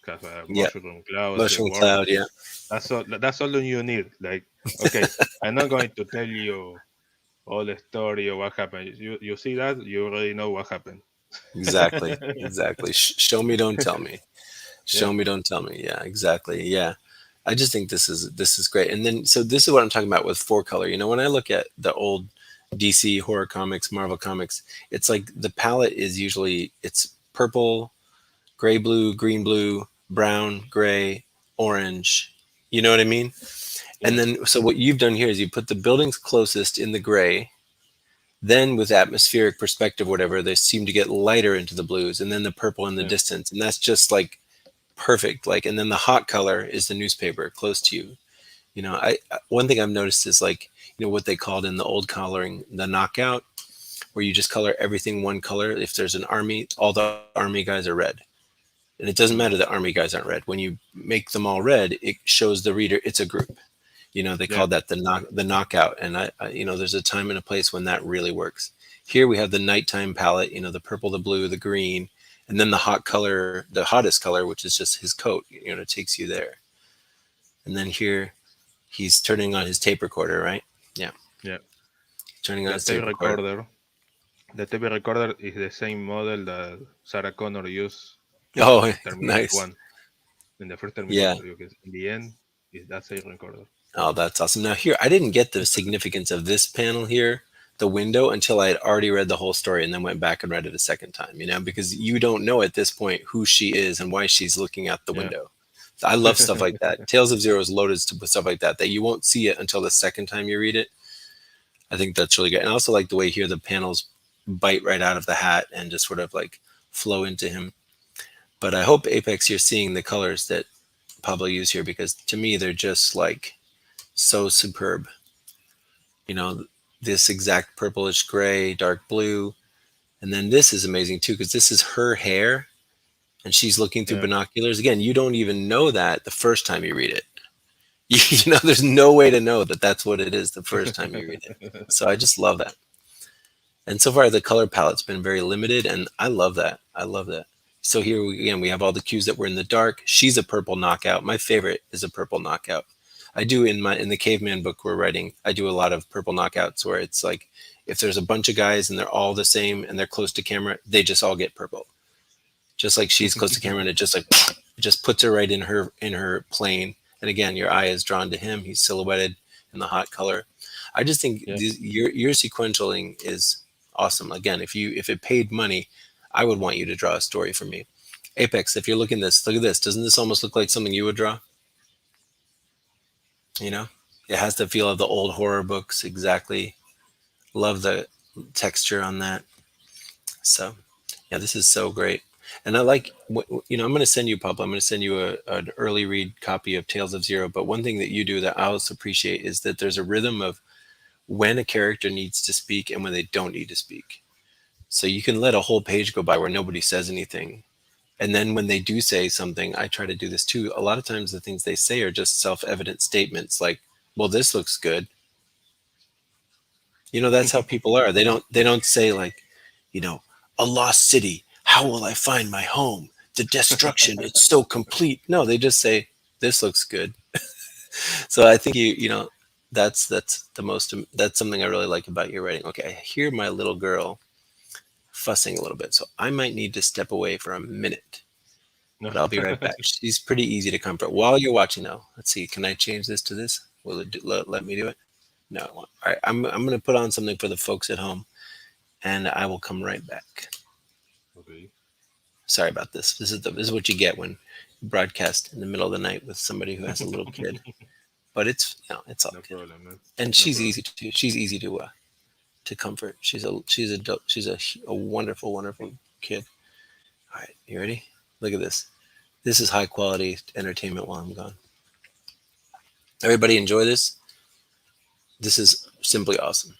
has a yeah. mushroom cloud, the Mushroom world. cloud. Yeah, That's all you need. Like, okay, I'm not going to tell you all the story of what happened. You see that, you already know what happened. exactly, exactly. Show me, don't tell me. Yeah. Show me, don't tell me. Yeah, exactly. Yeah, I just think this is great. And then so this is what I'm talking about with 4-color. When I look at the old DC horror comics, Marvel comics, it's like the palette is usually it's purple, gray, blue, green, blue, brown, gray, orange. You know what I mean? And Yeah. then so what you've done here is you put the buildings closest in the gray. Then with atmospheric perspective, whatever, they seem to get lighter into the blues, and then the purple in the Yeah. distance, and that's just like perfect. Like, and then the hot color is the newspaper close to you. One thing I've noticed is like, what they called in the old coloring, the knockout, where you just color everything one color. If there's an army, all the army guys are red. And it doesn't matter Mm. that army guys aren't red. When you make them all red, it shows the reader it's a group. They call Yeah, that the knockout. And there's a time and a place when that really works. Here we have the nighttime palette, the purple, the blue, the green, and then the hot color, the hottest color, which is just his coat, it takes you there. And then here he's turning on his tape recorder, right? Yeah, yeah. turning on The his tape tape recorder. recorder. The tape recorder is the same model that Sarah Connor used Oh, in Terminator nice. 1. In the first Yeah. Terminator, because in the end, is that tape recorder. Oh, that's awesome. Now here, I didn't get the significance of this panel here, the window, until I had already read the whole story and then went back and read it a second time, because you don't know at this point who she is and why she's looking out the Yeah. window. I love stuff like that. Tales of Zero is loaded with stuff like that you won't see it until the second time you read it. I think that's really good. And I also like the way here the panels bite right out of the hat and just sort of like flow into him. But I hope Apex you're seeing the colors that Pablo used here, because to me they're just like so superb. You know, this exact purplish gray, dark blue, and then this is amazing too because this is her hair and she's looking through Yeah. binoculars. Again, you don't even know that the first time you read it. There's no way to know that that's what it is the first time you read it. So I just love that. And so far, the color palette's been very limited, and I love that. I love that. So here again, we have all the cues that were in the dark. She's a purple knockout. My favorite is a purple knockout. I do in the caveman book we're writing. I do a lot of purple knockouts where it's like if there's a bunch of guys and they're all the same and they're close to camera, they just all get purple. Just like she's close to camera, and it just like it just puts her right in her plane. And again, your eye is drawn to him. He's silhouetted in the hot color. I just think Yeah. your sequentialing is awesome. Again, if it paid money, I would want you to draw a story for me. Apex, if you're looking at this, look at this. Doesn't this almost look like something you would draw? You know, it has the feel of the old horror books. Exactly. Love the texture on that. So, yeah, this is so great. And I like, I'm going to send you, Pablo, I'm going to send you an early read copy of Tales of Zero. But one thing that you do that I also appreciate is that there's a rhythm of when a character needs to speak and when they don't need to speak. So you can let a whole page go by where nobody says anything. And then when they do say something, I try to do this too. A lot of times the things they say are just self-evident statements like, well, this looks good. That's how people are. They don't say like, you know, a lost city. How will I find my home? The destruction, it's so complete. No, they just say, this looks good. So I think that's something I really like about your writing. Okay, I hear my little girl fussing a little bit, so I might need to step away for a minute, No. but I'll be right back. She's pretty easy to comfort. While you're watching, though, let's see. Can I change this to this? Will it let me do it? No. All right. I'm going to put on something for the folks at home, and I will come right back. Okay. Sorry about this. This is what you get when you broadcast in the middle of the night with somebody who has a little kid. But it's all No good. problem, man. And No she's problem. easy she's easy to comfort. She's a wonderful wonderful kid. All right, you ready? Look at this. This is high quality entertainment while I'm gone. Everybody enjoy this. This is simply awesome.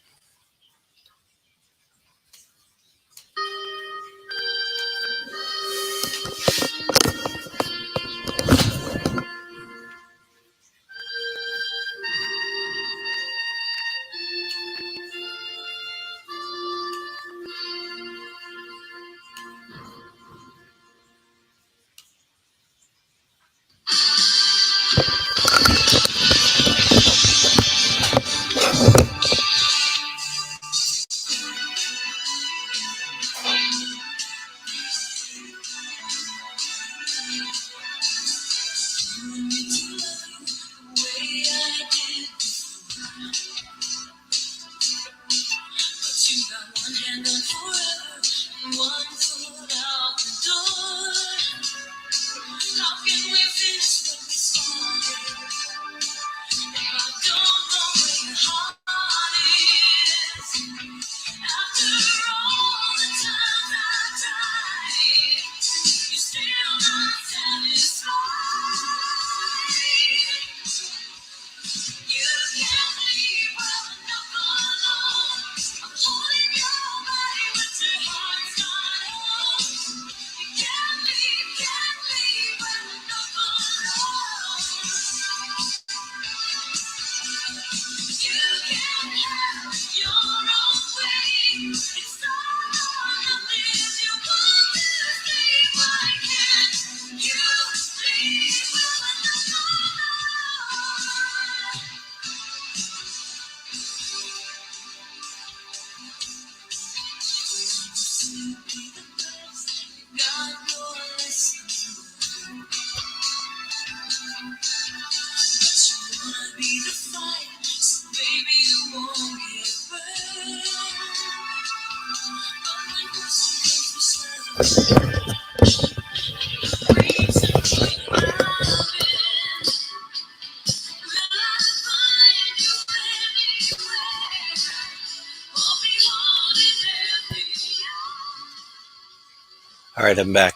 All right, I'm back.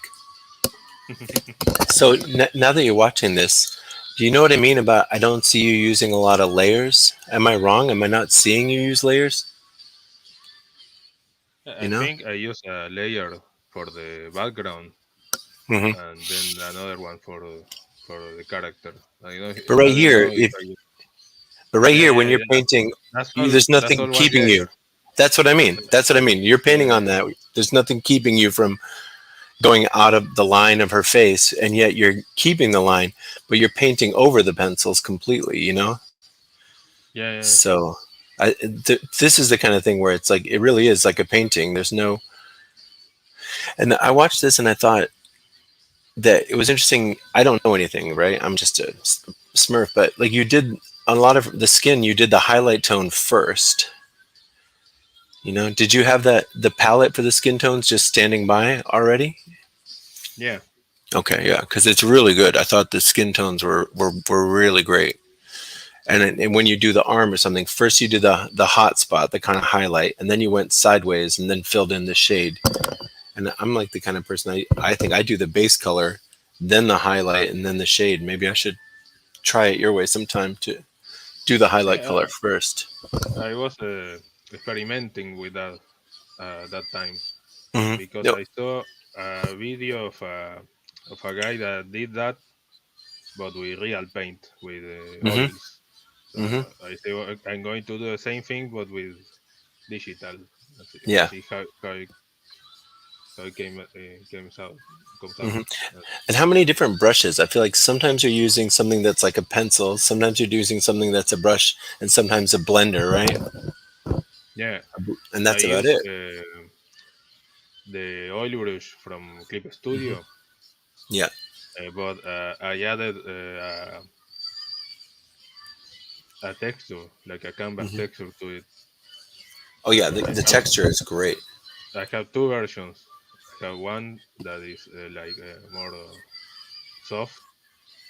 So now that you're watching this, do you know what I mean about I don't see you using a lot of layers? Am I wrong? Am I not seeing you use layers? You I know? think I use a layer for the background Hmm. and then another one for the character. But right I don't here, know if if I use. but right Yeah, here, yeah, when you're yeah. painting, That's all. there's That's nothing all one keeping you. layer. That's what I mean. That's what I mean. You're Yeah, painting on that. There's nothing keeping you from going out of the line of her face, and yet you're keeping the line, but you're painting over the pencils completely. You know. yeah, yeah, So, this is the kind of thing where it's like it really is like a painting. There's no. And I watched this and I thought that it was interesting. I don't know anything, right? I'm just a smurf, but like you did on a lot of the skin, you did the highlight tone first. You know, did you have that the palette for the skin tones just standing by already? yeah. Okay, yeah, because it's really good. I thought the skin tones were really great. And when you do the arm or something, first you do the hot spot, the kind of highlight, and then you went sideways and then filled in the shade. And I'm like the kind of person I think I do the base color, then the highlight, and then the shade. Maybe I should try it your way sometime to do the highlight Yeah, color first. I was experimenting with that that time Hmm. because Yep. I saw a video of a guy that did that, but with real paint with Hmm. oils. So Hmm. I say well, I'm going to do the same thing, but with digital. And Yeah. see how it comes out. Comes out. Hmm. Uh, And how many different brushes? I feel like sometimes you're using something that's like a pencil, sometimes you're using something that's a brush, and sometimes a blender, right? yeah, And I that's about use it. the oil brush from Clip Hmm. Studio, Yeah. but I added a texture, like a canvas Hmm. texture to it. Oh yeah, I the have texture is great. I have two versions. I have one that is more soft,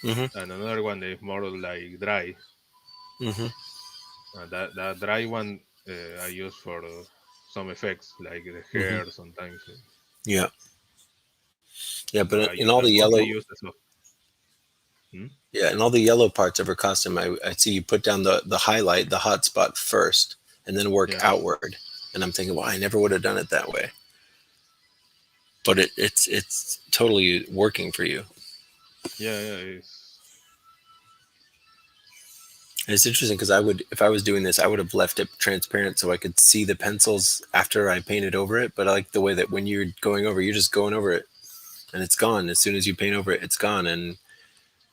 Hmm. and another one that is more like dry. Hmm. That dry one I use for some effects, like the Hmm. hair sometimes. Yeah. Yeah, But but in all I the mostly yellow, use the soft. Hmm? yeah, in all the yellow parts of her costume, I see you put down the highlight, the hot spot first, and then work Yeah, outward. And I'm thinking, well, I never would have done it that way. But it's totally working for you. yeah, yeah. It's And it's interesting because I would, if I was doing this, I would have left it transparent so I could see the pencils after I painted over it. But I like the way that when you're going over, you're just going over it, and it's gone. As soon as you paint over it, it's gone, and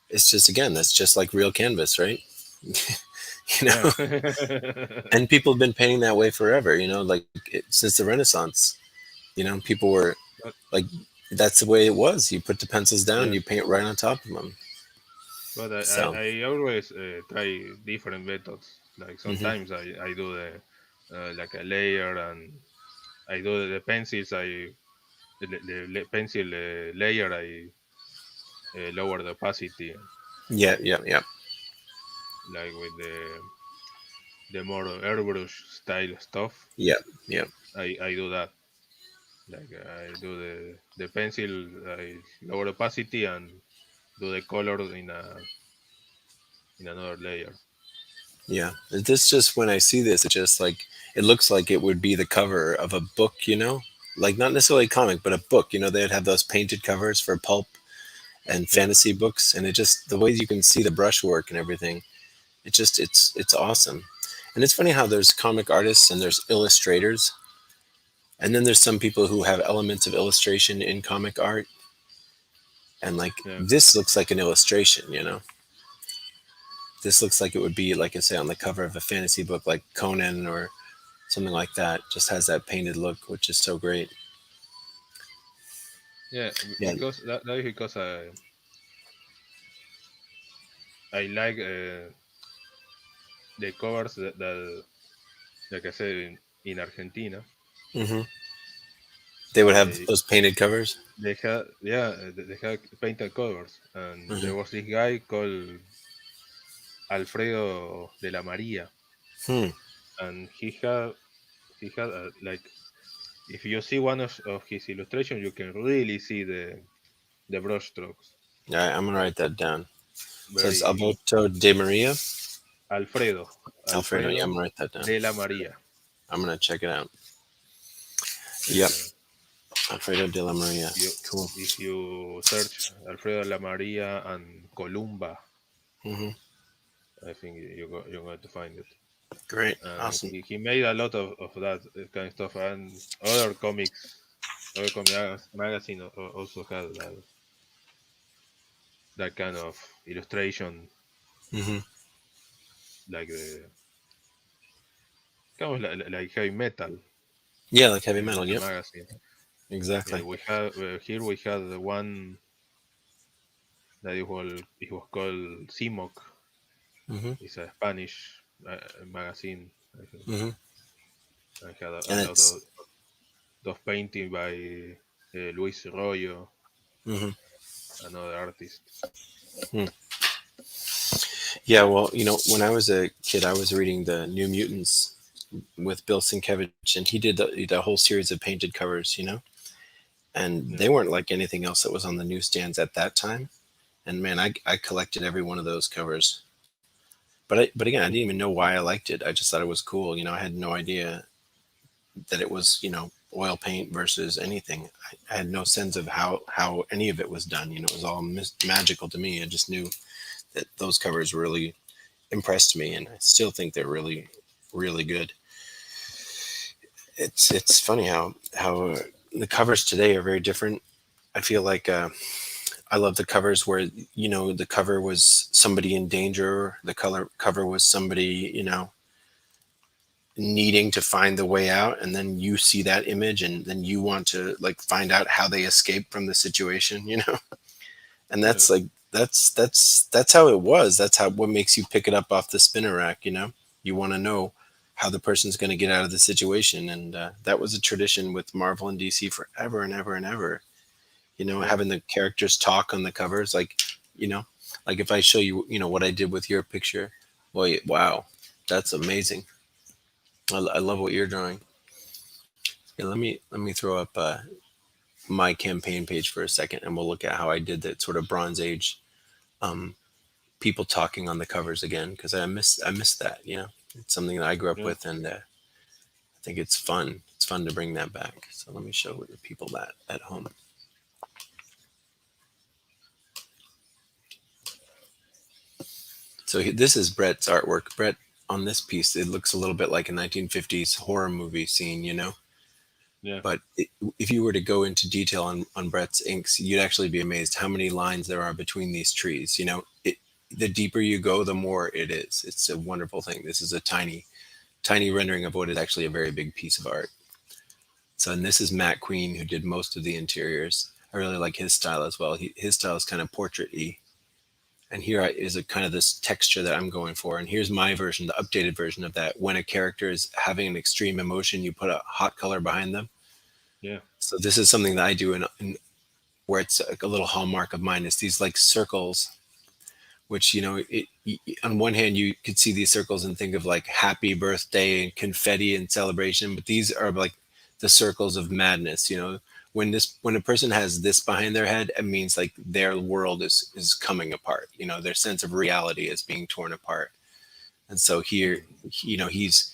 it's just again, that's just like real canvas, right? you yeah, know. And people have been painting that way forever. You know, like since the Renaissance. You know, people were but like, that's the way it was. You put the pencils down, yeah. you paint right on top of them. But So. I always try different methods. Like Hmm. sometimes I do the like a layer, and I do the pencils. The pencil layer. I lower the opacity, Yeah, yeah, yeah, like with the more airbrush style stuff. yeah, yeah, I do that. Like I do the pencil. I lower opacity and do the color in another layer. yeah. This just when I see this, it just like it looks like it would be the cover of a book, you know, like not necessarily a comic, but a book. You know, they'd have those painted covers for pulp and Yeah, fantasy books, and it just the way you can see the brushwork and everything. It just it's awesome. And it's funny how there's comic artists and there's illustrators, and then there's some people who have elements of illustration in comic art, and like yeah, this looks like an illustration, you know. This looks like it would be, like I say, on the cover of a fantasy book like Conan or something like that. Just has that painted look, which is so great. yeah. Yeah. Because that is because I like the covers that like I said in Argentina. Hmm. They would have They those painted covers. they had painted covers, and Hmm. there was this guy called Alfredo de la Maria, Hmm. and he had like, if you see one of his illustrations, you can really see the brush strokes. All right, I'm gonna Like write that down. So it's very Alberto de Maria. Alfredo, Alfredo. Yeah, I'm Alfredo gonna write that down. de la Maria. I'm gonna check it out. Yep, Uh, Alfredo de la Maria. you Cool. if you search Alfredo de la Maria and Columba, Hmm. I think you're going to find it. Great. And Awesome. he made a lot of that kind of stuff, and other comic magazine also had that kind of illustration, Hmm. like the kind of like heavy metal Yeah, like heavy metal. Yep. magazine. Yeah, Exactly. we have here we had the one that it was called Simok. Hmm. It's a Spanish magazine. I think Hmm. I had a And lot it's. of painting by Luis Royo, Hmm. another artist. Yeah. Well, when I was a kid, I was reading the New Mutants with Bill Sienkiewicz, and he did the whole series of painted covers. And Yeah, they weren't like anything else that was on the newsstands at that time. And man, I collected every one of those covers. But again, I didn't even know why I liked it. I just thought it was cool. I had no idea that it was oil paint versus anything. I had no sense of how any of it was done. It was all magical to me. I just knew that those covers really impressed me, and I still think they're really really good. It's funny how the covers today are very different. I feel like I love the covers where the cover was somebody in danger, the color cover was somebody needing to find the way out, and then you see that image and then you want to like find out how they escape from the situation. And yeah, that's like that's how it was. That's how what makes you pick it up off the spinner rack. You want to know how the person's going to get out of the situation, and that was a tradition with Marvel and DC forever and ever and ever. yeah, Having the characters talk on the covers, you know like if I show you what I did with your picture, boy, wow, that's amazing. I love what you're drawing. Yeah, let me throw up my campaign page for a second, and we'll look at how I did that sort of Bronze Age um, people talking on the covers again, because I miss that. It's something that I grew up yeah. with, and I think it's fun. It's fun to bring that back. So let me show the people that at home. So this is Brett's artwork. Brett, on this piece, it looks a little bit like a 1950s horror movie scene. Yeah. But if you were to go into detail on Brett's inks, you'd actually be amazed how many lines there are between these trees. The deeper you go, the more it is. It's a wonderful thing. This is a tiny, tiny rendering of what is actually a very big piece of art. So, and this is Matt Queen, who did most of the interiors. I really like his style as well. His style is kind of portrait-y. And here is a kind of this texture that I'm going for. And here's my version, the updated version of that. When a character is having an extreme emotion, you put a hot color behind them. Yeah. So this is something that I do in where it's a little hallmark of mine. It's these like circles, which on one hand you could see these circles and think of like happy birthday and confetti and celebration, but these are like the circles of madness. When a person has this behind their head, it means like their world is coming apart. Their sense of reality is being torn apart. And so here, Mm. he's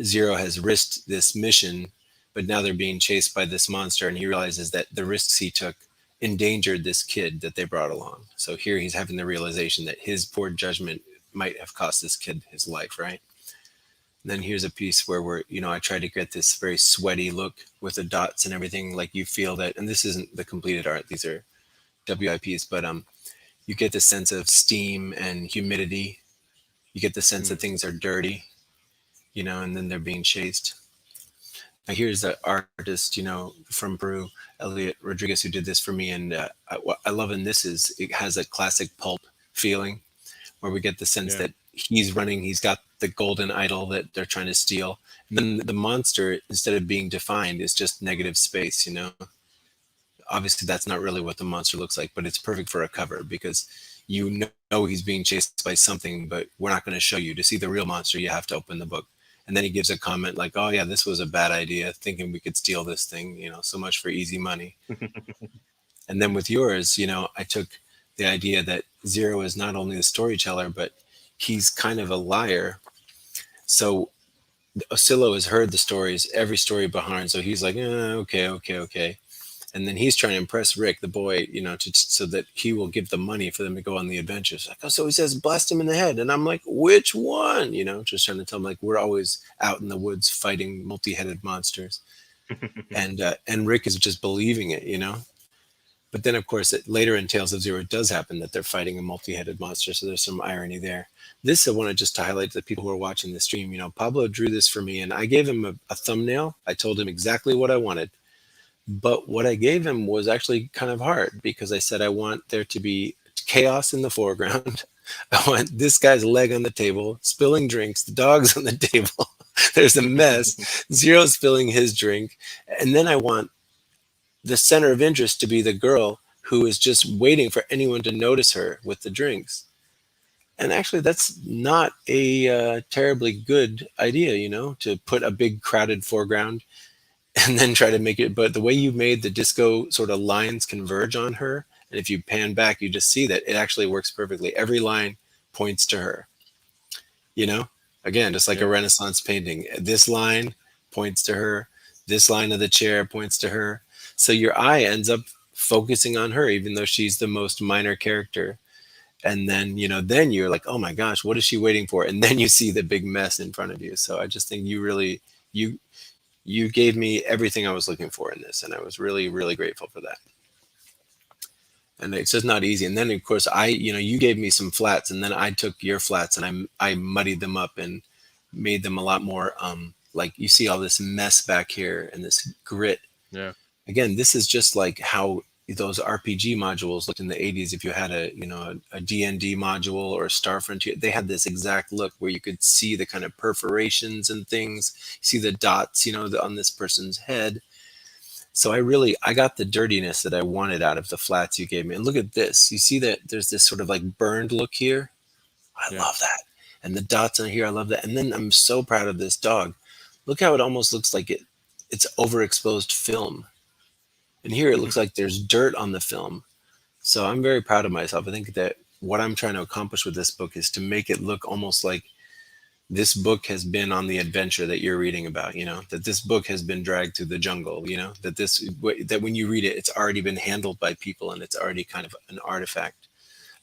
Zero has risked this mission, but now they're being chased by this monster, and he realizes that the risks he took endangered this kid that they brought along. So here he's having the realization that his poor judgment might have cost this kid his life, right? And then here's a piece where I try to get this very sweaty look with the dots and everything. Like you feel that, and this isn't the completed art; these are WIPs, but you get the sense of steam and humidity. You get the sense that Mm. things are dirty, and then they're being chased. Now here's the artist, from Peru, Elliot Rodriguez, who did this for me, and what I love in this is it has a classic pulp feeling, where we get the sense Yeah. that he's running, he's got the golden idol that they're trying to steal. And then the monster, instead of being defined, is just negative space, you know? Obviously, that's not really what the monster looks like, but it's perfect for a cover because you know he's being chased by something, but we're not going to show you. To see the real monster, you have to open the book. And then he gives a comment like, "Oh yeah, this was a bad idea, thinking we could steal this thing. You know, so much for easy money." And then with yours, you know, I took the idea that Zero is not only the storyteller, but he's kind of a liar. So Oscillo has heard the stories, every story behind. So he's like, okay, okay, okay. And then he's trying to impress Rick, the boy, you know, so that he will give the money for them to go on the adventures. Like, oh, so he says, blast him in the head. And I'm like, which one? You know, just trying to tell him, like, we're always out in the woods fighting multi-headed monsters. And Rick is just believing it, you know. But then, of course, later in Tales of Zero, it does happen that they're fighting a multi-headed monster. So there's some irony there. This I wanted just to highlight to the people who are watching the stream. You know, Pablo drew this for me, and I gave him a thumbnail. I told him exactly what I wanted. But what I gave him was actually kind of hard because I said I want there to be chaos in the foreground. I want this guy's leg on the table, spilling drinks, the dog's on the table. There's a mess. Zero spilling his drink. And then I want the center of interest to be the girl who is just waiting for anyone to notice her with the drinks. And actually, that's not a terribly good idea, you know, to put a big crowded foreground and then try to make it. But the way you made the disco sort of lines converge on her, and if you pan back, you just see that it actually works perfectly. Every line points to her, you know, again, just like a Yeah. Renaissance painting. This line points to her, this line of the chair points to her. So your eye ends up focusing on her, even though she's the most minor character. And then, you know, then you're like, oh my gosh, what is she waiting for? And then you see the big mess in front of you. So I just think you really, you gave me everything I was looking for in this, and I was really, really grateful for that. And it's just not easy. And then, of course, you know, you gave me some flats, and then I took your flats and I muddied them up and made them a lot more. Like you see all this mess back here and this grit. Yeah. Again, this is just like how those RPG modules looked in the 80s. If you had a, you know, a D&D module or a Star Frontier, they had this exact look where you could see the kind of perforations and things, see the dots, you know, on this person's head. So I got the dirtiness that I wanted out of the flats you gave me. And look at this. You see that there's this sort of like burned look here. I Yeah. love that. And the dots on here, I love that. And then I'm so proud of this dog. Look how it almost looks like it's overexposed film. And here it looks like there's dirt on the film. So I'm very proud of myself. I think that what I'm trying to accomplish with this book is to make it look almost like this book has been on the adventure that you're reading about, you know, that this book has been dragged through the jungle, you know, that when you read it, it's already been handled by people and it's already kind of an artifact.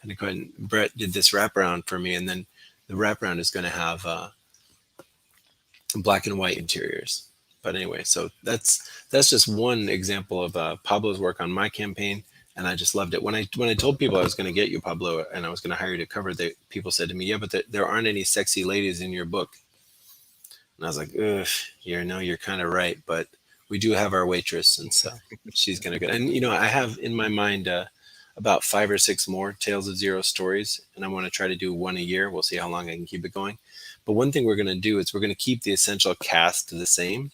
And again, Brett did this wraparound for me, and then the wraparound is going to have black and white interiors. But anyway, so that's just one example of Pablo's work on my campaign, and I just loved it. When I told people I was going to get you, Pablo, and I was going to hire you to cover, people said to me, "Yeah, but there aren't any sexy ladies in your book." And I was like, "Ugh, you're kind of right, but we do have our waitress, and so she's going to go." And you know, I have in my mind about 5 or 6 more Tales of Zero stories, and I want to try to do one a year. We'll see how long I can keep it going. But one thing we're going to do is we're going to keep the essential cast the same.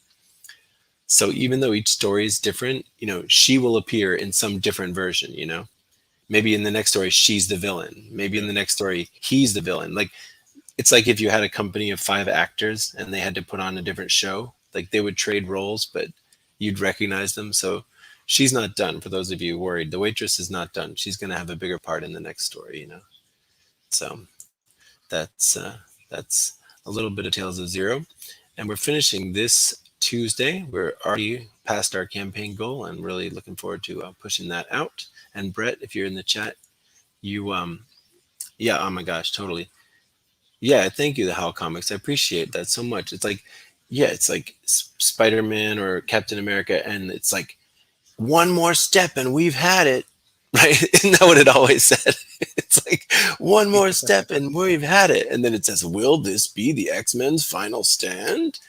So even though each story is different, you know, she will appear in some different version, you know. Maybe in the next story she's the villain. Maybe in Yeah. the next story he's the villain. Like it's like if you had a company of 5 actors and they had to put on a different show, like they would trade roles, but you'd recognize them. So she's not done. For those of you worried, the waitress is not done. She's going to have a bigger part in the next story, you know. So that's a little bit of Tales of Zero, and we're finishing this Tuesday. We're already past our campaign goal, and really looking forward to pushing that out. And Brett, if you're in the chat, you yeah, oh my gosh, totally. Yeah, thank you, the How Comics. I appreciate that so much. It's like, yeah, it's like Spider-Man or Captain America, and it's like one more step and we've had it. Right? Isn't that what it always said? It's like one more step and we've had it. And then it says, will this be the X-Men's final stand?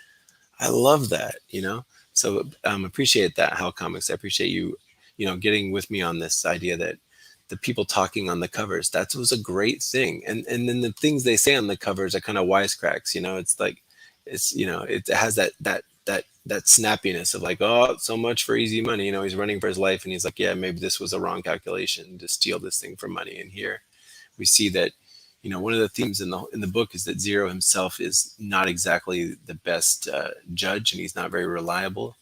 I love that, you know? So appreciate that, How Comics. I appreciate you, you know, getting with me on this idea that the people talking on the covers. That was a great thing. And then the things they say on the covers are kind of wisecracks. It's like it has that snappiness of like, oh, so much for easy money. He's running for his life, and he's like, yeah, maybe this was a wrong calculation to steal this thing for money. And here we see that one of the themes in the book is that Zero himself is not exactly the best judge, and he's not very reliable.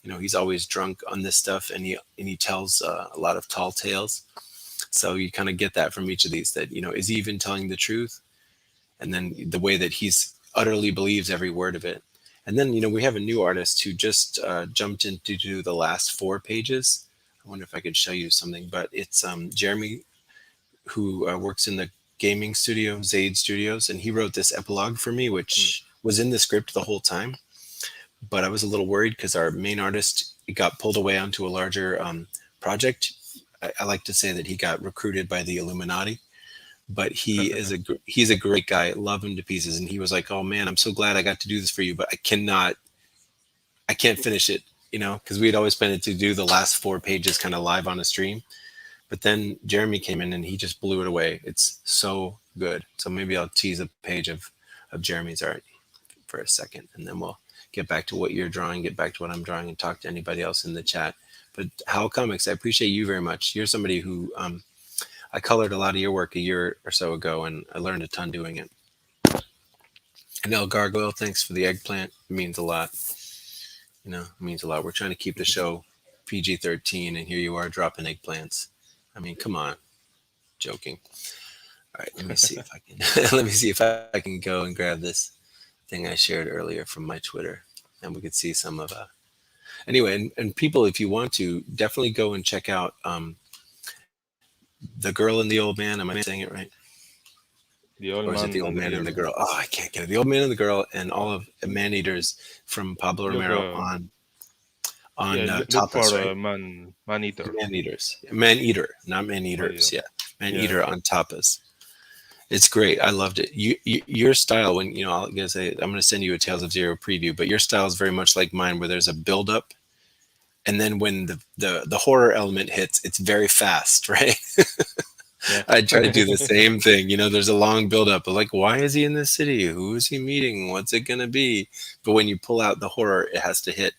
He's always drunk on this stuff, and he tells a lot of tall tales. So you kind of get that from each of these, that is he even telling the truth? And then the way that he's utterly believes every word of it. And then we have a new artist who just jumped in to do the last 4 pages. I wonder if I could show you something, but it's Jeremy, who works in the gaming studio, Zaid Studios, and he wrote this epilogue for me, which was in the script the whole time. But I was a little worried because our main artist got pulled away onto a larger project. I like to say that he got recruited by the Illuminati, but he's a great guy. Love him to pieces. And he was like, "Oh man, I'm so glad I got to do this for you, but I can't finish it, because we had always planned to do the last 4 pages kind of live on a stream." But then Jeremy came in and he just blew it away. It's so good. So maybe I'll tease a page of Jeremy's art for a second, and then we'll get back to what you're drawing, get back to what I'm drawing, and talk to anybody else in the chat. But Hal Comics, I appreciate you very much. You're somebody who I colored a lot of your work a year or so ago, and I learned a ton doing it. And El Gargoyle, thanks for the eggplant. It means a lot. It means a lot. We're trying to keep the show PG-13, and here you are dropping eggplants. I mean, come on. Joking. All right, let me see if I can let me see if I can go and grab this thing I shared earlier from my Twitter, and we could see some of anyway, and people, if you want to, definitely go and check out The Girl and the Old Man. Am I saying it right? The Old Or is it The Old Man and the Girl? Oh, I can't get it. The Old Man and the Girl, and all of Man Eaters from Pablo Romero on Tapas, right? Man Eater. Man Eaters. Man Eater, not Man Eaters. Yeah, Man Eater on Tapas. It's great. I loved it. Your style, when I'm going to send you a Tales of Zero preview, but your style is very much like mine, where there's a build up, and then when the horror element hits, it's very fast, right? Yeah. I try to do the same thing. There's a long build up of like, why is he in this city? Who is he meeting? What's it going to be? But when you pull out the horror, it has to hit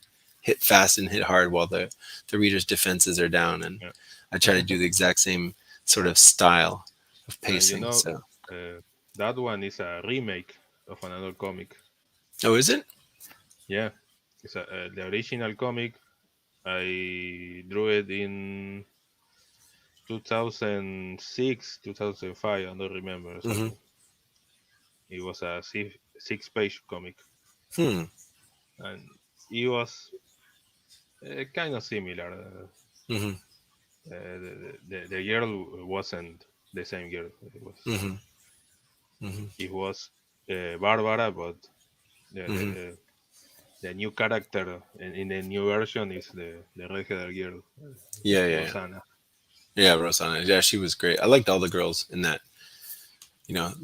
fast and hit hard while the reader's defenses are down. And I try to do the exact same sort of style of pacing. That one is a remake of another comic. Oh, is it? Yeah, it's the original comic. I drew it in 2006, 2005. I don't remember. So it was a 6-page comic, and it was kind of similar. The girl wasn't the same girl. It was. It was Barbara, but the new character in the new version is the redheaded girl. Rosanna. Yeah, Rosanna. Yeah, she was great. I liked all the girls in that. All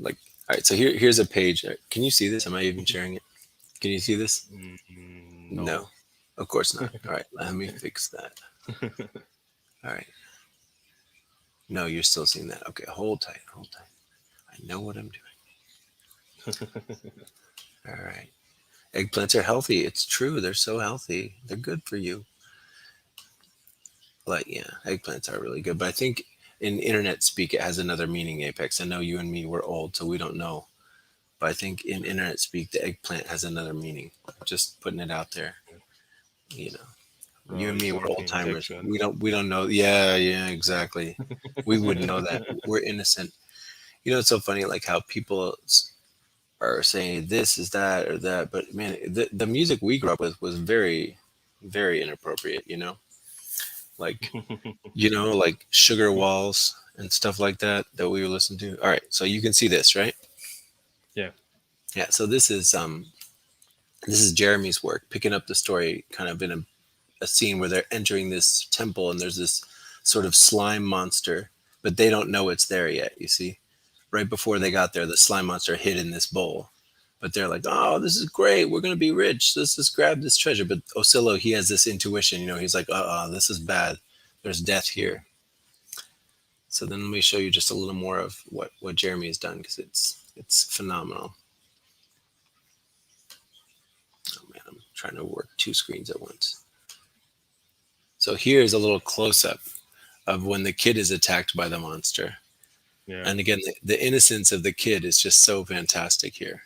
right. So here's a page. Can you see this? Am I even sharing it? Can you see this? No, of course not. All right, let me fix that. All right. No, you're still seeing that. Okay, hold tight. I know what I'm doing. All right. Eggplants are healthy. It's true. They're so healthy. They're good for you. Eggplants are really good. But I think in internet speak, it has another meaning, Apex. I know you and me were old, so we don't know. But I think in internet speak, the eggplant has another meaning. Just putting it out there. You and me were old timers. We don't know. Yeah, exactly. We wouldn't know that. We're innocent. It's so funny, like how people are saying this is that or that, but man, the music we grew up with was very, very inappropriate. Like like Sugar Walls and stuff like that we were listening to. All right, so you can see this, right? Yeah. So this is Jeremy's work, picking up the story kind of in a scene where they're entering this temple, and there's this sort of slime monster, but they don't know it's there yet. You see, right before they got there, the slime monster hid in this bowl, but they're like, "Oh, this is great. We're gonna be rich. Let's just grab this treasure." But Osillo, he has this intuition. He's like, "This is bad. There's death here." So then let me show you just a little more of what Jeremy has done because it's phenomenal. Oh man, I'm trying to work two screens at once. So here's a little close up of when the kid is attacked by the monster. Yeah. And again, the innocence of the kid is just so fantastic here.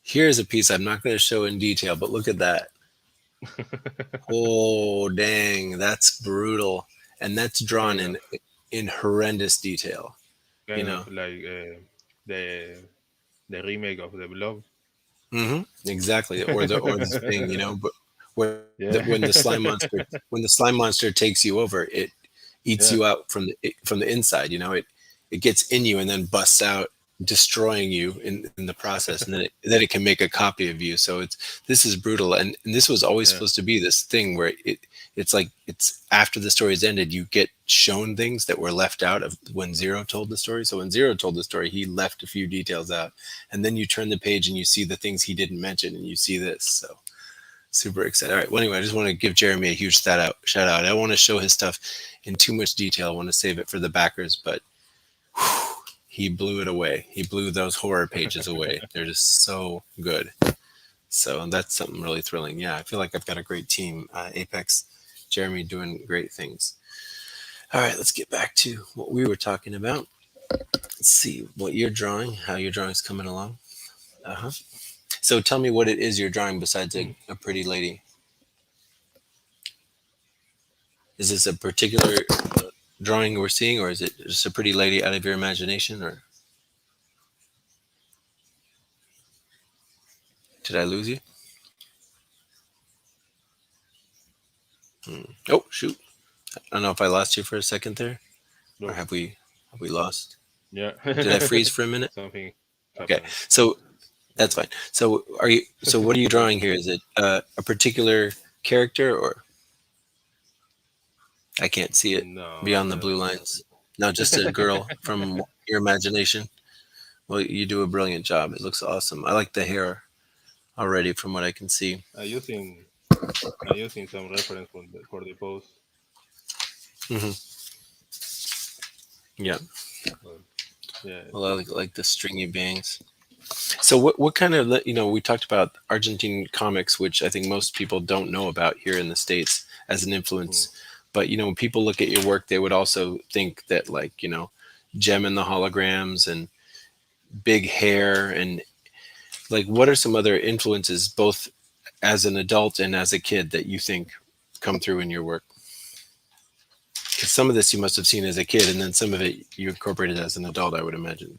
Here's a piece I'm not going to show in detail, but look at that. Oh, dang, that's brutal. And that's drawn kind of in horrendous detail, you kind know. of like the remake of the Blob. Exactly. Or the thing, but where Yeah. when the slime monster takes you over, it eats Yeah. you out from the inside, it gets in you and then busts out, destroying you in the process, and then it can make a copy of you. So this is brutal, and this was always Yeah. supposed to be this thing where it's like it's after the story's ended, you get shown things that were left out of when Zero told the story. So when Zero told the story, he left a few details out, and then you turn the page and you see the things he didn't mention, and you see this. So super excited. All right. Well, anyway, I just want to give Jeremy a huge shout out. I don't want to show his stuff in too much detail. I want to save it for the backers, but he blew it away. He blew those horror pages away. They're just so good. So that's something really thrilling. Yeah, I feel like I've got a great team. Apex, Jeremy doing great things. All right, let's get back to what we were talking about. Let's see what you're drawing, how your drawing's coming along. Uh-huh. So tell me what it is you're drawing besides a pretty lady. Is this a particular drawing we're seeing, or is it just a pretty lady out of your imagination, or did I lose you? Oh shoot! I don't know if I lost you for a second there, or No. have we lost? Yeah. Did I freeze for a minute? Something Okay, happened. so that's fine. So are you? So what are you drawing here? Is it a particular character, or I can't see it No, beyond the no, blue lines? No, just a girl from your imagination. Well, you do a brilliant job. It looks awesome. I like the hair already from what I can see. I using I using some reference for the post. Hmm. Yeah. But yeah. Well, I like the stringy bangs. So what kind of we talked about Argentine comics, which I think most people don't know about here in the States as an Mm. influence. But when people look at your work, they would also think that Gem and the holograms and big hair and like what are some other influences both as an adult and as a kid that you think come through in your work? Because some of this you must have seen as a kid, and then some of it you incorporated as an adult, I would imagine.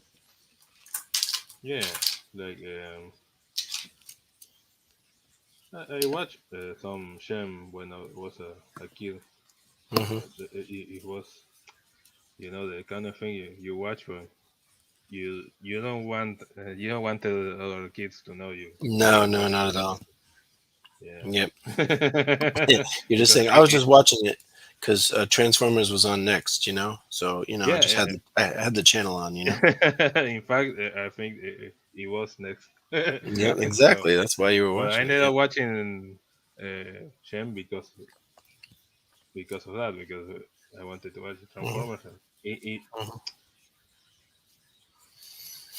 Yeah. Like I watched some Shem when I was a kid. Hmm. It was the kind of thing you watch, but you don't want the other kids to know No, you no, watch not it. at all. Yeah. Yep. Yeah, you're just Because saying I was just watching it because Transformers was on next, So I yeah, just had I had the channel on. in fact, I think it was next. Yeah, So, exactly. That's why you were but I watching it. ended Yeah. up watching Shem because of that, because I wanted to watch the Hmm. Transformers. And Hmm.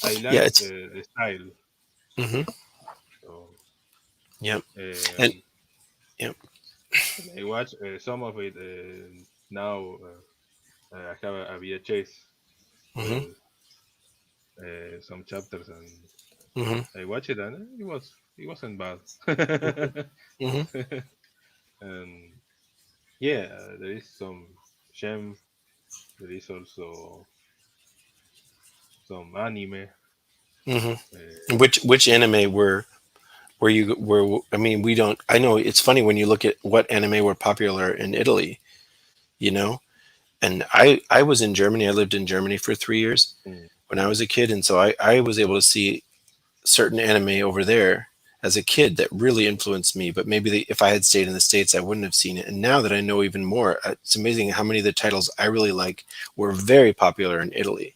I Yeah. like It's. the style. Hmm. So Yep. And um, yep. I watch some of it now. I have a VHS Hmm. with some chapters, and Hmm. I watched it, and it wasn't bad. Hmm. And yeah, there is some Shem. There is also some anime. Hmm. Uh, Which anime were I mean, we don't. I know it's funny when you look at what anime were popular in Italy. You know, and I was in Germany. I lived in Germany for 3 years mm, when I was a kid, and so I was able to see certain anime over there as a kid that really influenced me. But maybe if I had stayed in the States, I wouldn't have seen it. And now that I know even more, it's amazing how many of the titles I really like were very popular in Italy,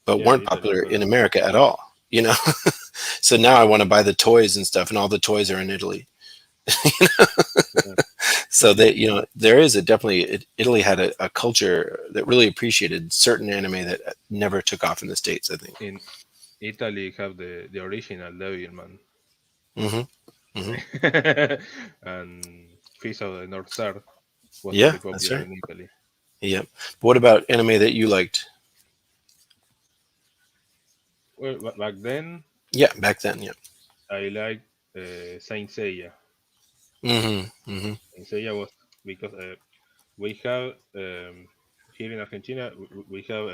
but yeah, weren't Italy, popular but in America at all. So now I want to buy the toys and stuff, and all the toys are in Italy. yeah, So that there is a definitely Italy had a culture that really appreciated certain anime that never took off in the States, I think. In Italy, have the original Devilman, Hmm. Hmm. and Fist of the North Star was Yeah, very that's popular right. in Italy. Yeah. What about anime that you liked? Well, back then, Yeah, back then. Yeah. I liked Saint Seiya. Hmm. Hmm. Saint Seiya was because we have here in Argentina we have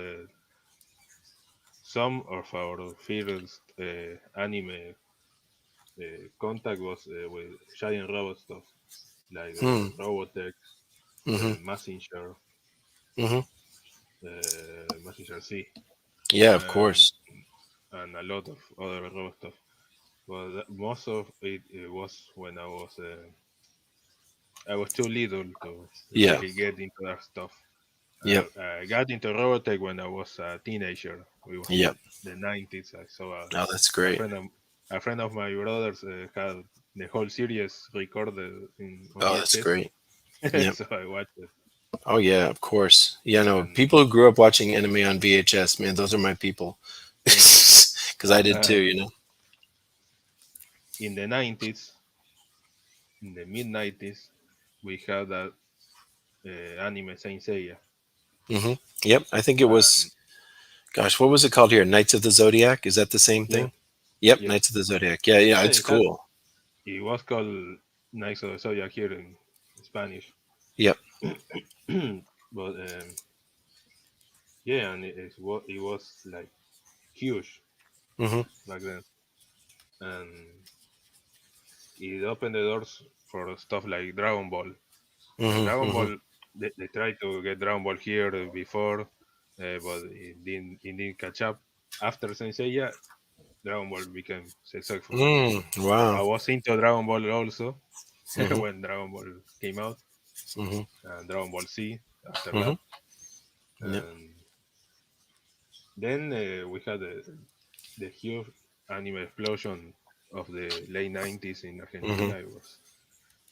some of our first anime contact was with giant robot stuff like Hmm. Robotech, Hmm. Messenger, Hmm. Messenger C, Yeah, of and course. and a lot of other robot stuff. But most of it was when I was too little to Yeah. really get into that stuff. Yep. I got into Robotech when I was a teenager. It was Yep. the 90s. I saw Oh, that's a great. friend of a friend of my brothers had the whole series recorded on Oh, that's VHS, grey. Yep. so I watched it. Oh yeah, of course. Yeah, no, And people who grew up watching anime on VHS, man, those are my people. yeah, Because I did too, and in the 90s, in the mid 90s, we had that anime Saint Seiya. Hmm. Yep, I think it And was, gosh, what was it called here? Knights of the Zodiac? Is that the same yeah, thing? Yep, yeah, Knights of the Zodiac. Yeah, yeah, yeah. it's cool. It was called Knights of the Zodiac here in Spanish. Yep. But yeah, and it was like huge Hmm. back then, and it opened the doors for stuff like Dragon Ball. Hmm. Dragon Hmm. Ball, they tried to get Dragon Ball here before, but it didn't catch up. After Senseiya, Dragon Ball became successful. Mm, I wow. was into Dragon Ball also Hmm. when Dragon Ball came out, Hmm. and Dragon Ball Z after Hmm. that, Yep. and then we had the huge anime explosion of the late 90s in Hmm. Argentina. It was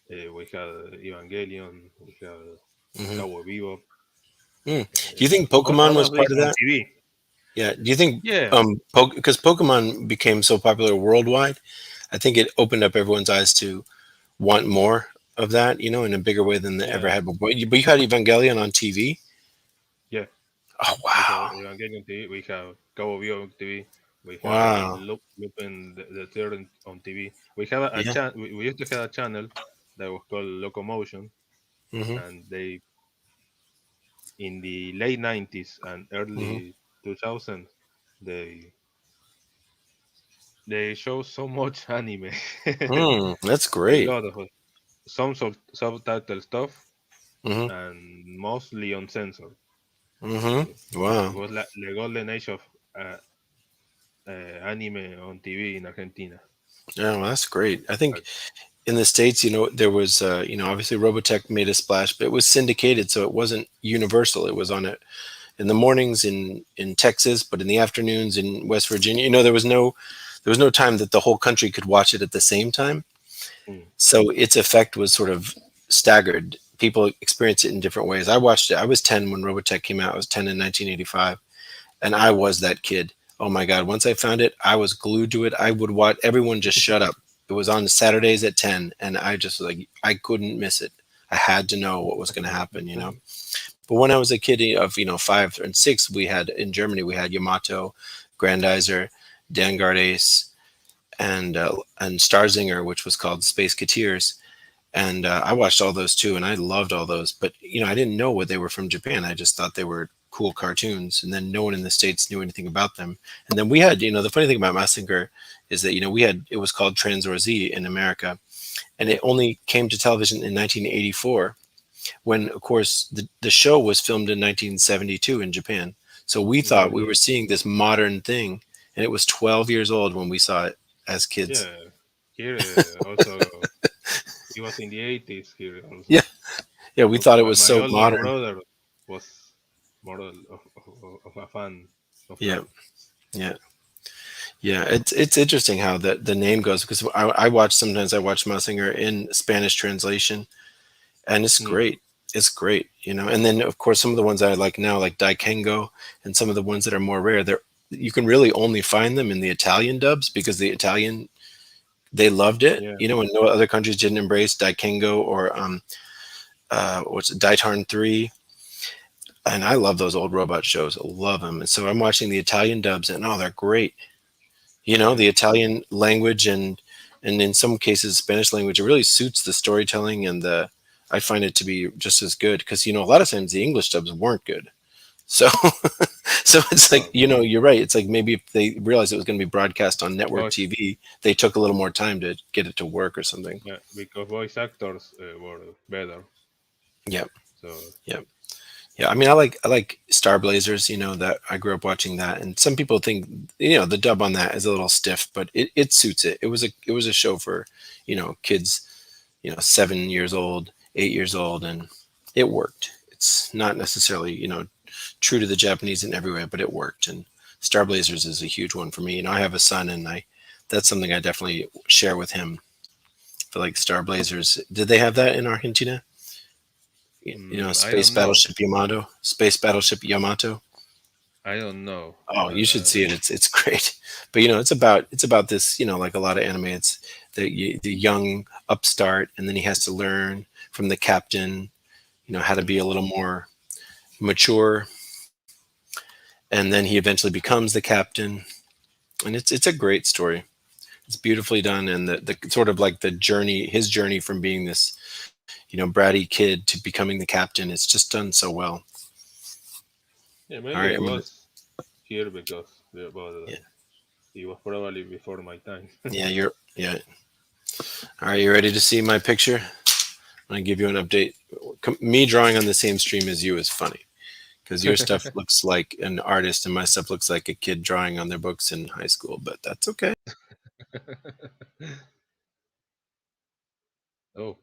we had Evangelion, we had Hmm. Cowboy Vivo, Mm. Do you think Pokemon all was of part this of on that? TV. Yeah. Do you think Yeah, because Pokemon became so popular worldwide, I think it opened up everyone's eyes to want more of that, in a bigger way than they ever yeah, had before. But you had Evangelion on TV. yeah. Oh We have wow, Evangelion TV, we have Cowboy Vivo on TV, we have wow, Lupin the third on TV. We have a yeah. channel. We used to have a channel that was called Locomotion, Hmm. and they in the late 90s and Hmm. early 2000s they they show so much anime, Mm, that's a great. lot of it. Some subtitle stuff Hmm. and mostly uncensored. Hmm. It Wow. was like the golden age of uh, anime on TV in Argentina. Yeah, well, that's great. I think Like, in the States, there was, obviously Robotech made a splash, but it was syndicated, so it wasn't universal. It was on it in the mornings in Texas, but in the afternoons in West Virginia. There was no time that the whole country could watch it at the same time. mm, So its effect was sort of staggered. People experience it in different ways. I watched it. I was 10 when Robotech came out. I was 10 in 1985, and I was that kid. Oh my God. Once I found it, I was glued to it. I would watch everyone just shut up. It was on Saturdays at 10, and I just like, I couldn't miss it. I had to know what was going to happen. But when I was a kid of 5 and 6, we had in Germany we had Yamato, Grandizer, Vanguard Ace, and Starzinger, which was called Space Cateers, and I watched all those too, and I loved all those. But I didn't know what they were from Japan. I just thought they were cool cartoons, and then no one in the States knew anything about them. And then we had, the funny thing about Massinger is that we had it was called Transor Z in America, and yeah, it only came to television in 1984 when, of course, the show was filmed in 1972 in Japan. So we yeah, thought we were seeing this modern thing, and it was 12 years old when we saw it as kids. yeah. Here also, it was in the 80s here Yeah, also. yeah, we thought it My, was my so older modern. brother was more of a fan of Yeah, that. yeah, yeah. It's interesting how the name goes because I watch sometimes I watch Massinger in Spanish translation, and it's Hmm. great. It's great, you know. And then of course some of the ones I like now, like Daikengo, and some of the ones that are more rare, they're you can really only find them in the Italian dubs because the Italian they loved it, Yeah. you know, and no other countries didn't embrace Daikengo or what's it, Daitarn 3. And I love those old robot shows. I love them. And so I'm watching the Italian dubs, and oh, they're great. You know, Yeah. the Italian language and in some cases Spanish language, it really suits the storytelling and the. I find it to be just as good because you know a lot of times the English dubs weren't good. So so it's like Oh, you know you're right. It's like maybe if they realized it was going to be broadcast on network voice. TV, they took a little more time to get it to work or something. Yeah, because voice actors were better. Yep. So Yep. Yeah, I mean, I like Star Blazers. You know that I grew up watching that, and some people think you know the dub on that is a little stiff, but it suits it. It was a show for you know kids, you know 7 years old, 8 years old, and it worked. It's not necessarily you know true to the Japanese in every way, but it worked. And Star Blazers is a huge one for me. You know, I have a son, and I that's something I definitely share with him. For like Star Blazers, did they have that in Argentina? You know, I don't know. Space Battleship Yamato. I don't know. Oh, you should see it. It's great. But you know, it's about this. You know, like a lot of anime, it's the young upstart, and then he has to learn from the captain. You know how to be a little more mature, and then he eventually becomes the captain. And it's a great story. It's beautifully done, and the sort of like the journey, his journey from being this you know bratty kid to becoming the captain. It's just done so well. yeah, All right, maybe I I'm gonna was here because but yeah it was probably before my time. yeah you're yeah. All right, you ready to see my picture? I'm gonna give you an update. Me drawing on the same stream as you is funny because your stuff looks like an artist and my stuff looks like a kid drawing on their books in high school, but that's okay. Oh,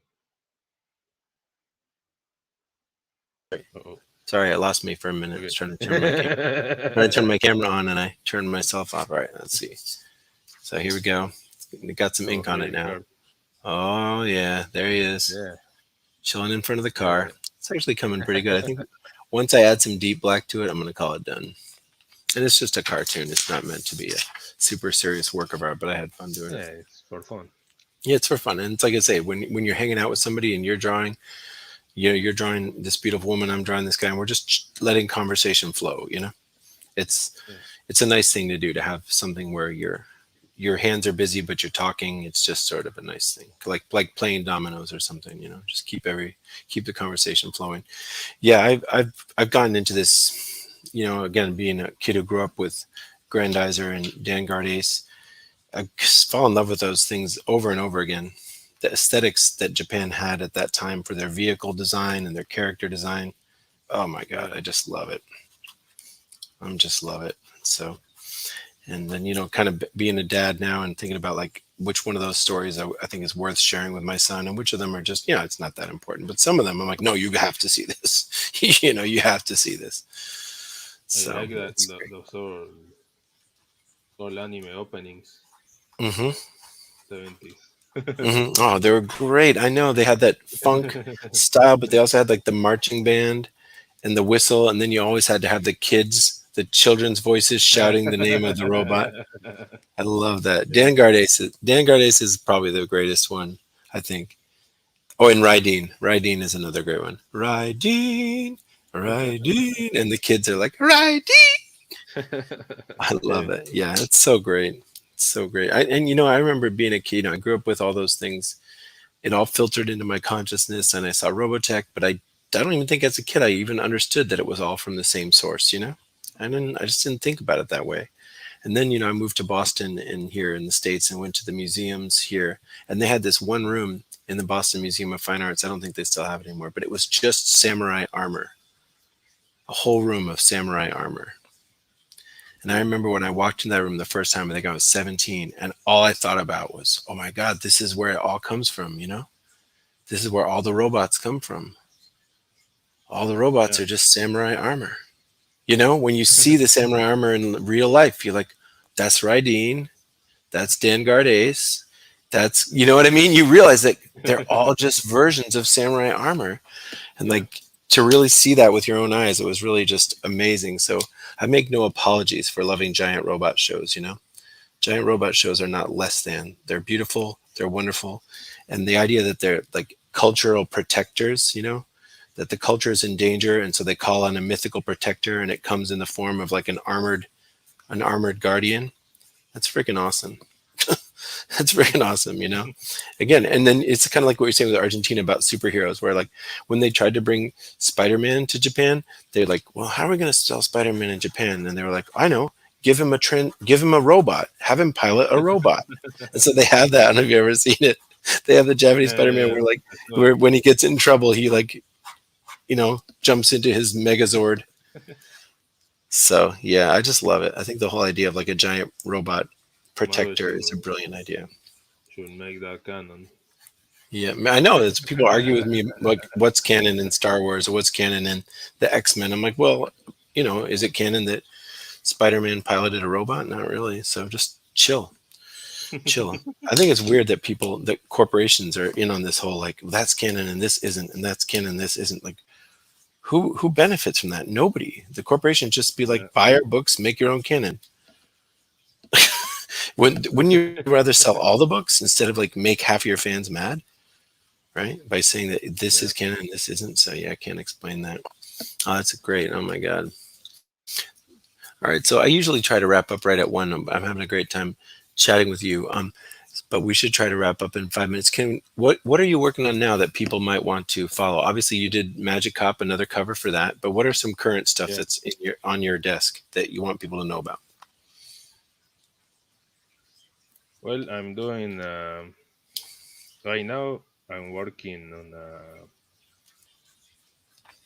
oh, Sorry, I lost me for a minute. I was okay. trying to turn my camera on and I turned myself off. All right, let's see. So here we go. It got some Oh, ink on here it is now. her. Oh yeah, there he is, Yeah, chilling in front of the car. yeah, It's actually coming pretty good. I think once I add some deep black to it, I'm gonna call it done. And it's just a cartoon. It's not meant to be a super serious work of art, but I had fun doing it. yeah. It's for fun. Yeah, it's for fun. And it's like I say, when you're hanging out with somebody and you're drawing, you know, you're drawing this beautiful woman, I'm drawing this guy, and we're just letting conversation flow, you know? It's Yeah, it's a nice thing to do to have something where your hands are busy but you're talking. It's just sort of a nice thing. Like playing dominoes or something, you know, just keep the conversation flowing. Yeah, I've gotten into this, you know, again, being a kid who grew up with Grandizer and Dan Ace. I just fall in love with those things over and over again. The aesthetics that Japan had at that time for their vehicle design and their character design. Oh my God, yeah. I just love it. I just love it. So, and then, you know, kind of being a dad now and thinking about like which one of those stories I think is worth sharing with my son and which of them are just, you know, it's not that important. But some of them I'm like, no, you have to see this. You know, you have to see this. I So like that it's great. those all anime openings, Hmm. 70s. Oh, they were great. I know they had that funk style, but they also had like the marching band and the whistle, and then you always had to have the kids, the children's voices shouting the name of the robot. I love that. Yeah. Dan Gardace is probably the greatest one, I think. Oh, and Rydeen. Rydeen is another great one. Rydeen, Rydeen, and the kids are like Rydeen. I love Yeah. it. Yeah, it's so great. It's so great. And you know, I remember being a kid. You know, I grew up with all those things. It all filtered into my consciousness, and I saw Robotech. But I don't even think as a kid I even understood that it was all from the same source. You know, I just didn't think about it that way. And then, you know, I moved to Boston and here in the States and went to the museums here. And they had this one room in the Boston Museum of Fine Arts. I don't think they still have it anymore, but it was just samurai armor, a whole room of samurai armor. And I remember when I walked in that room the first time, I think I was 17, and all I thought about was, oh my God, this is where it all comes from, you know? This is where all the robots come from. All the robots Yeah. are just samurai armor. You know, when you see the samurai armor in real life, you're like, that's Raideen, that's Dan Ace, That's, you know what I mean? You realize that they're all just versions of samurai armor. And Yeah. like to really see that with your own eyes, it was really just amazing. So I make no apologies for loving giant robot shows, you know? Giant robot shows are not less than. They're beautiful, they're wonderful. And the idea that they're like cultural protectors, you know, that the culture is in danger and so they call on a mythical protector and it comes in the form of like an armored guardian. That's freaking awesome. That's freaking awesome, you know? Again, and then it's kind of like what you're saying with Argentina about superheroes, where like when they tried to bring Spider-Man to Japan, they're like, well, how are we going to sell Spider-Man in Japan? And they were like, I know, give him a robot, have him pilot a robot. And so they have that. I don't know if you've ever seen it. They have the Japanese Yeah, Spider-Man yeah, where like, that's where good. when he gets in trouble, he like, you know, jumps into his Megazord. So yeah, I just love it. I think the whole idea of like a giant robot Marvel protector is a brilliant idea. should make that canon. Yeah, I know. It's people argue with me like what's canon in Star Wars or what's canon in the X-Men. I'm like, well, you know, is it canon that Spider-Man piloted a robot? Not really. So just chill, chill. I think it's weird that people, that corporations are in on this whole like that's canon and this isn't, and that's canon and this isn't. Like, who benefits from that? Nobody. The corporation just be Yeah. like, buy our books, make your own canon. Wouldn't you rather sell all the books instead of like make half of your fans mad? Right? By saying that this is Yeah. canon and this isn't. So yeah, I can't explain that. Oh, that's great. Oh my God. All right. So I usually try to wrap up right at one. I'm having a great time chatting with you. But we should try to wrap up in 5 minutes. What are you working on now that people might want to follow? Obviously, you did Magic Cop, another cover for that. But what are some current stuff Yeah. that's in your on your desk that you want people to know about? Well, I'm doing right now. I'm working on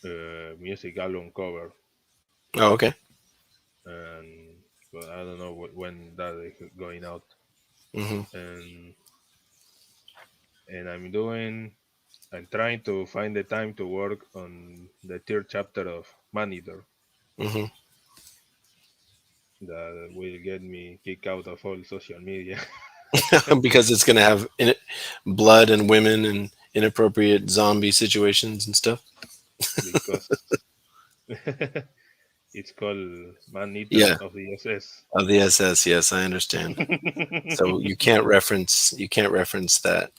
a music album cover, Oh, okay. and but I don't know when that is going out. Mm-hmm. And I'm doing. I'm trying to find the time to work on the third chapter of Maneater Mm-hmm. that will get me kicked out of all social media Because it's going to have blood and women and inappropriate zombie situations and stuff. because it's called Maneater Yeah, of the SS. of the SS. Yes, I understand. So you can't reference that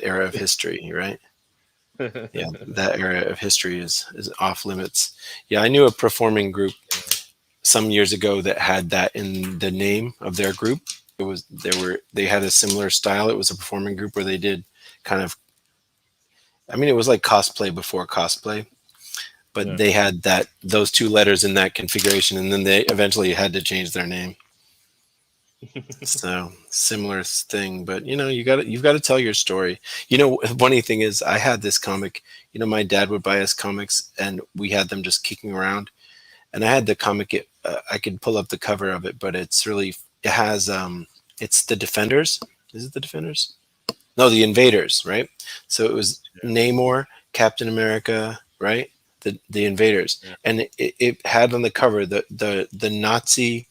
era of history, right? Yeah, that era of history is off limits. Yeah, I knew a performing group some years ago that had that in the name of their group. They had a similar style. It was a performing group where they did kind of, I mean, it was like cosplay before cosplay, but Yeah. they had those two letters in that configuration, and then they eventually had to change their name. So similar thing, but you know, you've got to tell your story. You know, funny thing is, I had this comic. You know, my dad would buy us comics, and we had them just kicking around. And I had the comic. I could pull up the cover of it, but it has it's the Defenders. Is it the Defenders? No, the Invaders, right? So it was Yeah. Namor, Captain America, right? The Invaders, Yeah. and it had on the cover the Nazi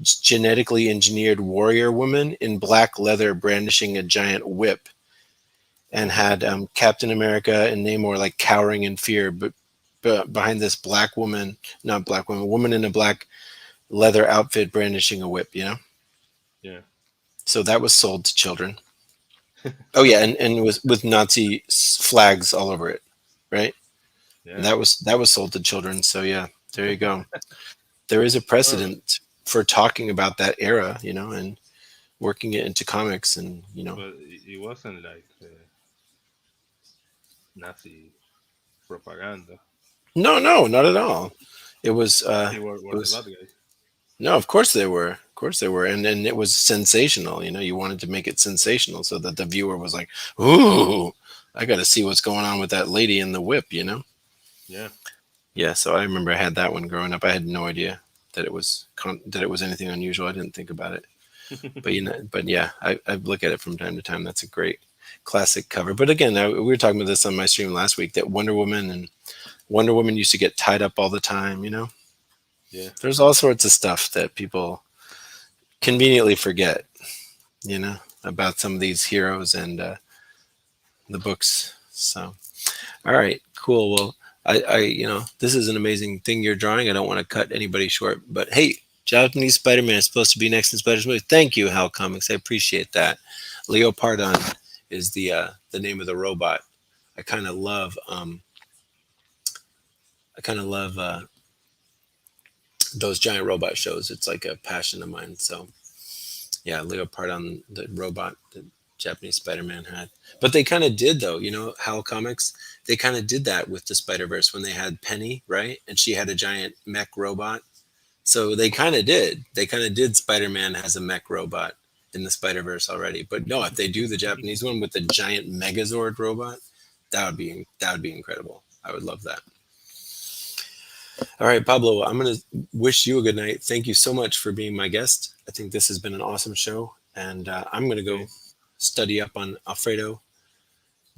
genetically engineered warrior woman in black leather brandishing a giant whip, and had Captain America and Namor like cowering in fear, but behind this black woman, not black woman, woman in a black leather outfit brandishing a whip. You know, Yeah. so that was sold to children. Oh yeah, and it was with Nazi flags all over it, right? And Yeah. that was sold to children. So yeah, there you go. There is a Oh, precedent for talking about that era, you know, and working it into comics, and you know. but it wasn't like Nazi propaganda. No, no, not at all. It was Nazi it were the was bad guys. no, of course they were. Of course they were. And it was sensational, you know, you wanted to make it sensational so that the viewer was like, "Ooh, I got to see what's going on with that lady in the whip," you know? Yeah. Yeah, so I remember I had that one growing up. I had no idea that that it was anything unusual. I didn't think about it. But you know, but yeah, I look at it from time to time. That's a great classic cover. But again, we were talking about this on my stream last week, that Wonder Woman used to get tied up all the time, you know? Yeah. There's all sorts of stuff that people conveniently forget, you know? about some of these heroes and the books. So, all right, cool. Well, this is an amazing thing you're drawing. I don't want to cut anybody short, but hey, Japanese Spider-Man is supposed to be next in Spider's movie. Thank you, Hal Comics. I appreciate that. Leopardon is the name of the robot. I kind of love those giant robot shows. It's like a passion of mine. So yeah, Leopardon, the robot that Japanese Spider-Man had. But they kind of did though, Hal Comics. They kind of did that with the Spider-Verse when they had Penny, right? And she had a giant mech robot. So they kind of did. They kind of did Spider-Man has a mech robot in the Spider-Verse already. But no, if they do the Japanese one with the giant Megazord robot, that would be incredible. I would love that. All right, Pablo, I'm going to wish you a good night. Thank you so much for being my guest. I think this has been an awesome show. And I'm going to go study up on Alfredo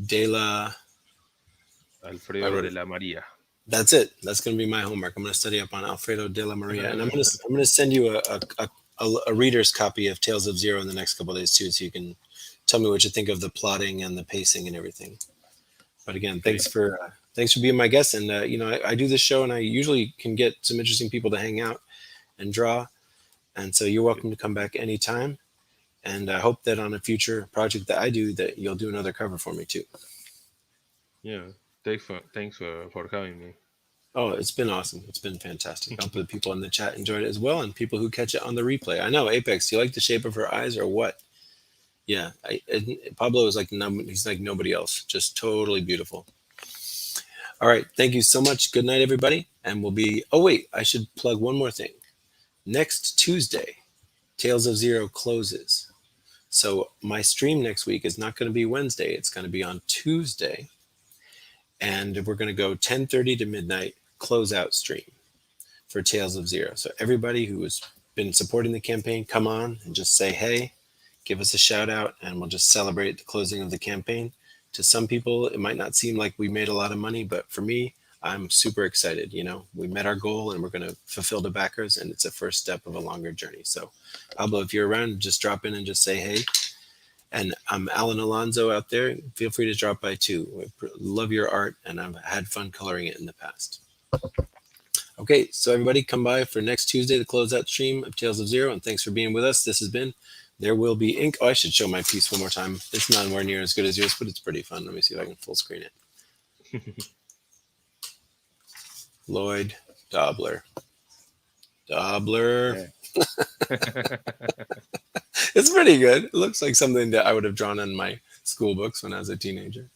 de la... Alfredo de la Maria. That's it. That's going to be my homework. I'm going to study up on Alfredo de la Maria. And I'm going to send you a reader's copy of Tales of Zero in the next couple of days, too, so you can tell me what you think of the plotting and the pacing and everything. But again, thanks for being my guest. And I do this show, and I usually can get some interesting people to hang out and draw. And so you're welcome to come back anytime. And I hope that on a future project that I do, that you'll do another cover for me too. Yeah, thanks for having me. Oh, it's been awesome. It's been fantastic. I hope the people in the chat enjoyed it as well, and people who catch it on the replay. I know, Apex, do you like the shape of her eyes or what? Yeah, Pablo is he's like nobody else. Just totally beautiful. All right, thank you so much. Good night, everybody. And we'll be... Oh, wait, I should plug one more thing. Next Tuesday, Tales of Zero closes. So my stream next week is not going to be Wednesday. It's going to be on Tuesday. And we're going to go 10:30 to midnight closeout stream for Tales of Zero. So everybody who has been supporting the campaign, come on and just say, hey, give us a shout out, and we'll just celebrate the closing of the campaign. To some people, it might not seem like we made a lot of money, but for me, I'm super excited. We met our goal, and we're going to fulfill the backers, and it's a first step of a longer journey. So, Pablo, if you're around, just drop in and just say hey. And I'm Alan Alonso out there. Feel free to drop by too. I love your art, and I've had fun coloring it in the past. Okay, so everybody come by for next Tuesday, the closeout stream of Tales of Zero, and thanks for being with us. This has been There Will Be Ink. Oh, I should show my piece one more time. It's nowhere near as good as yours, but it's pretty fun. Let me see if I can full screen it. Lloyd Dobler. Yeah. It's pretty good. It looks like something that I would have drawn in my school books when I was a teenager.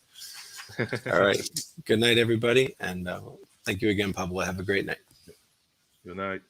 All right. Good night, everybody. And thank you again, Pablo. Have a great night. Good night.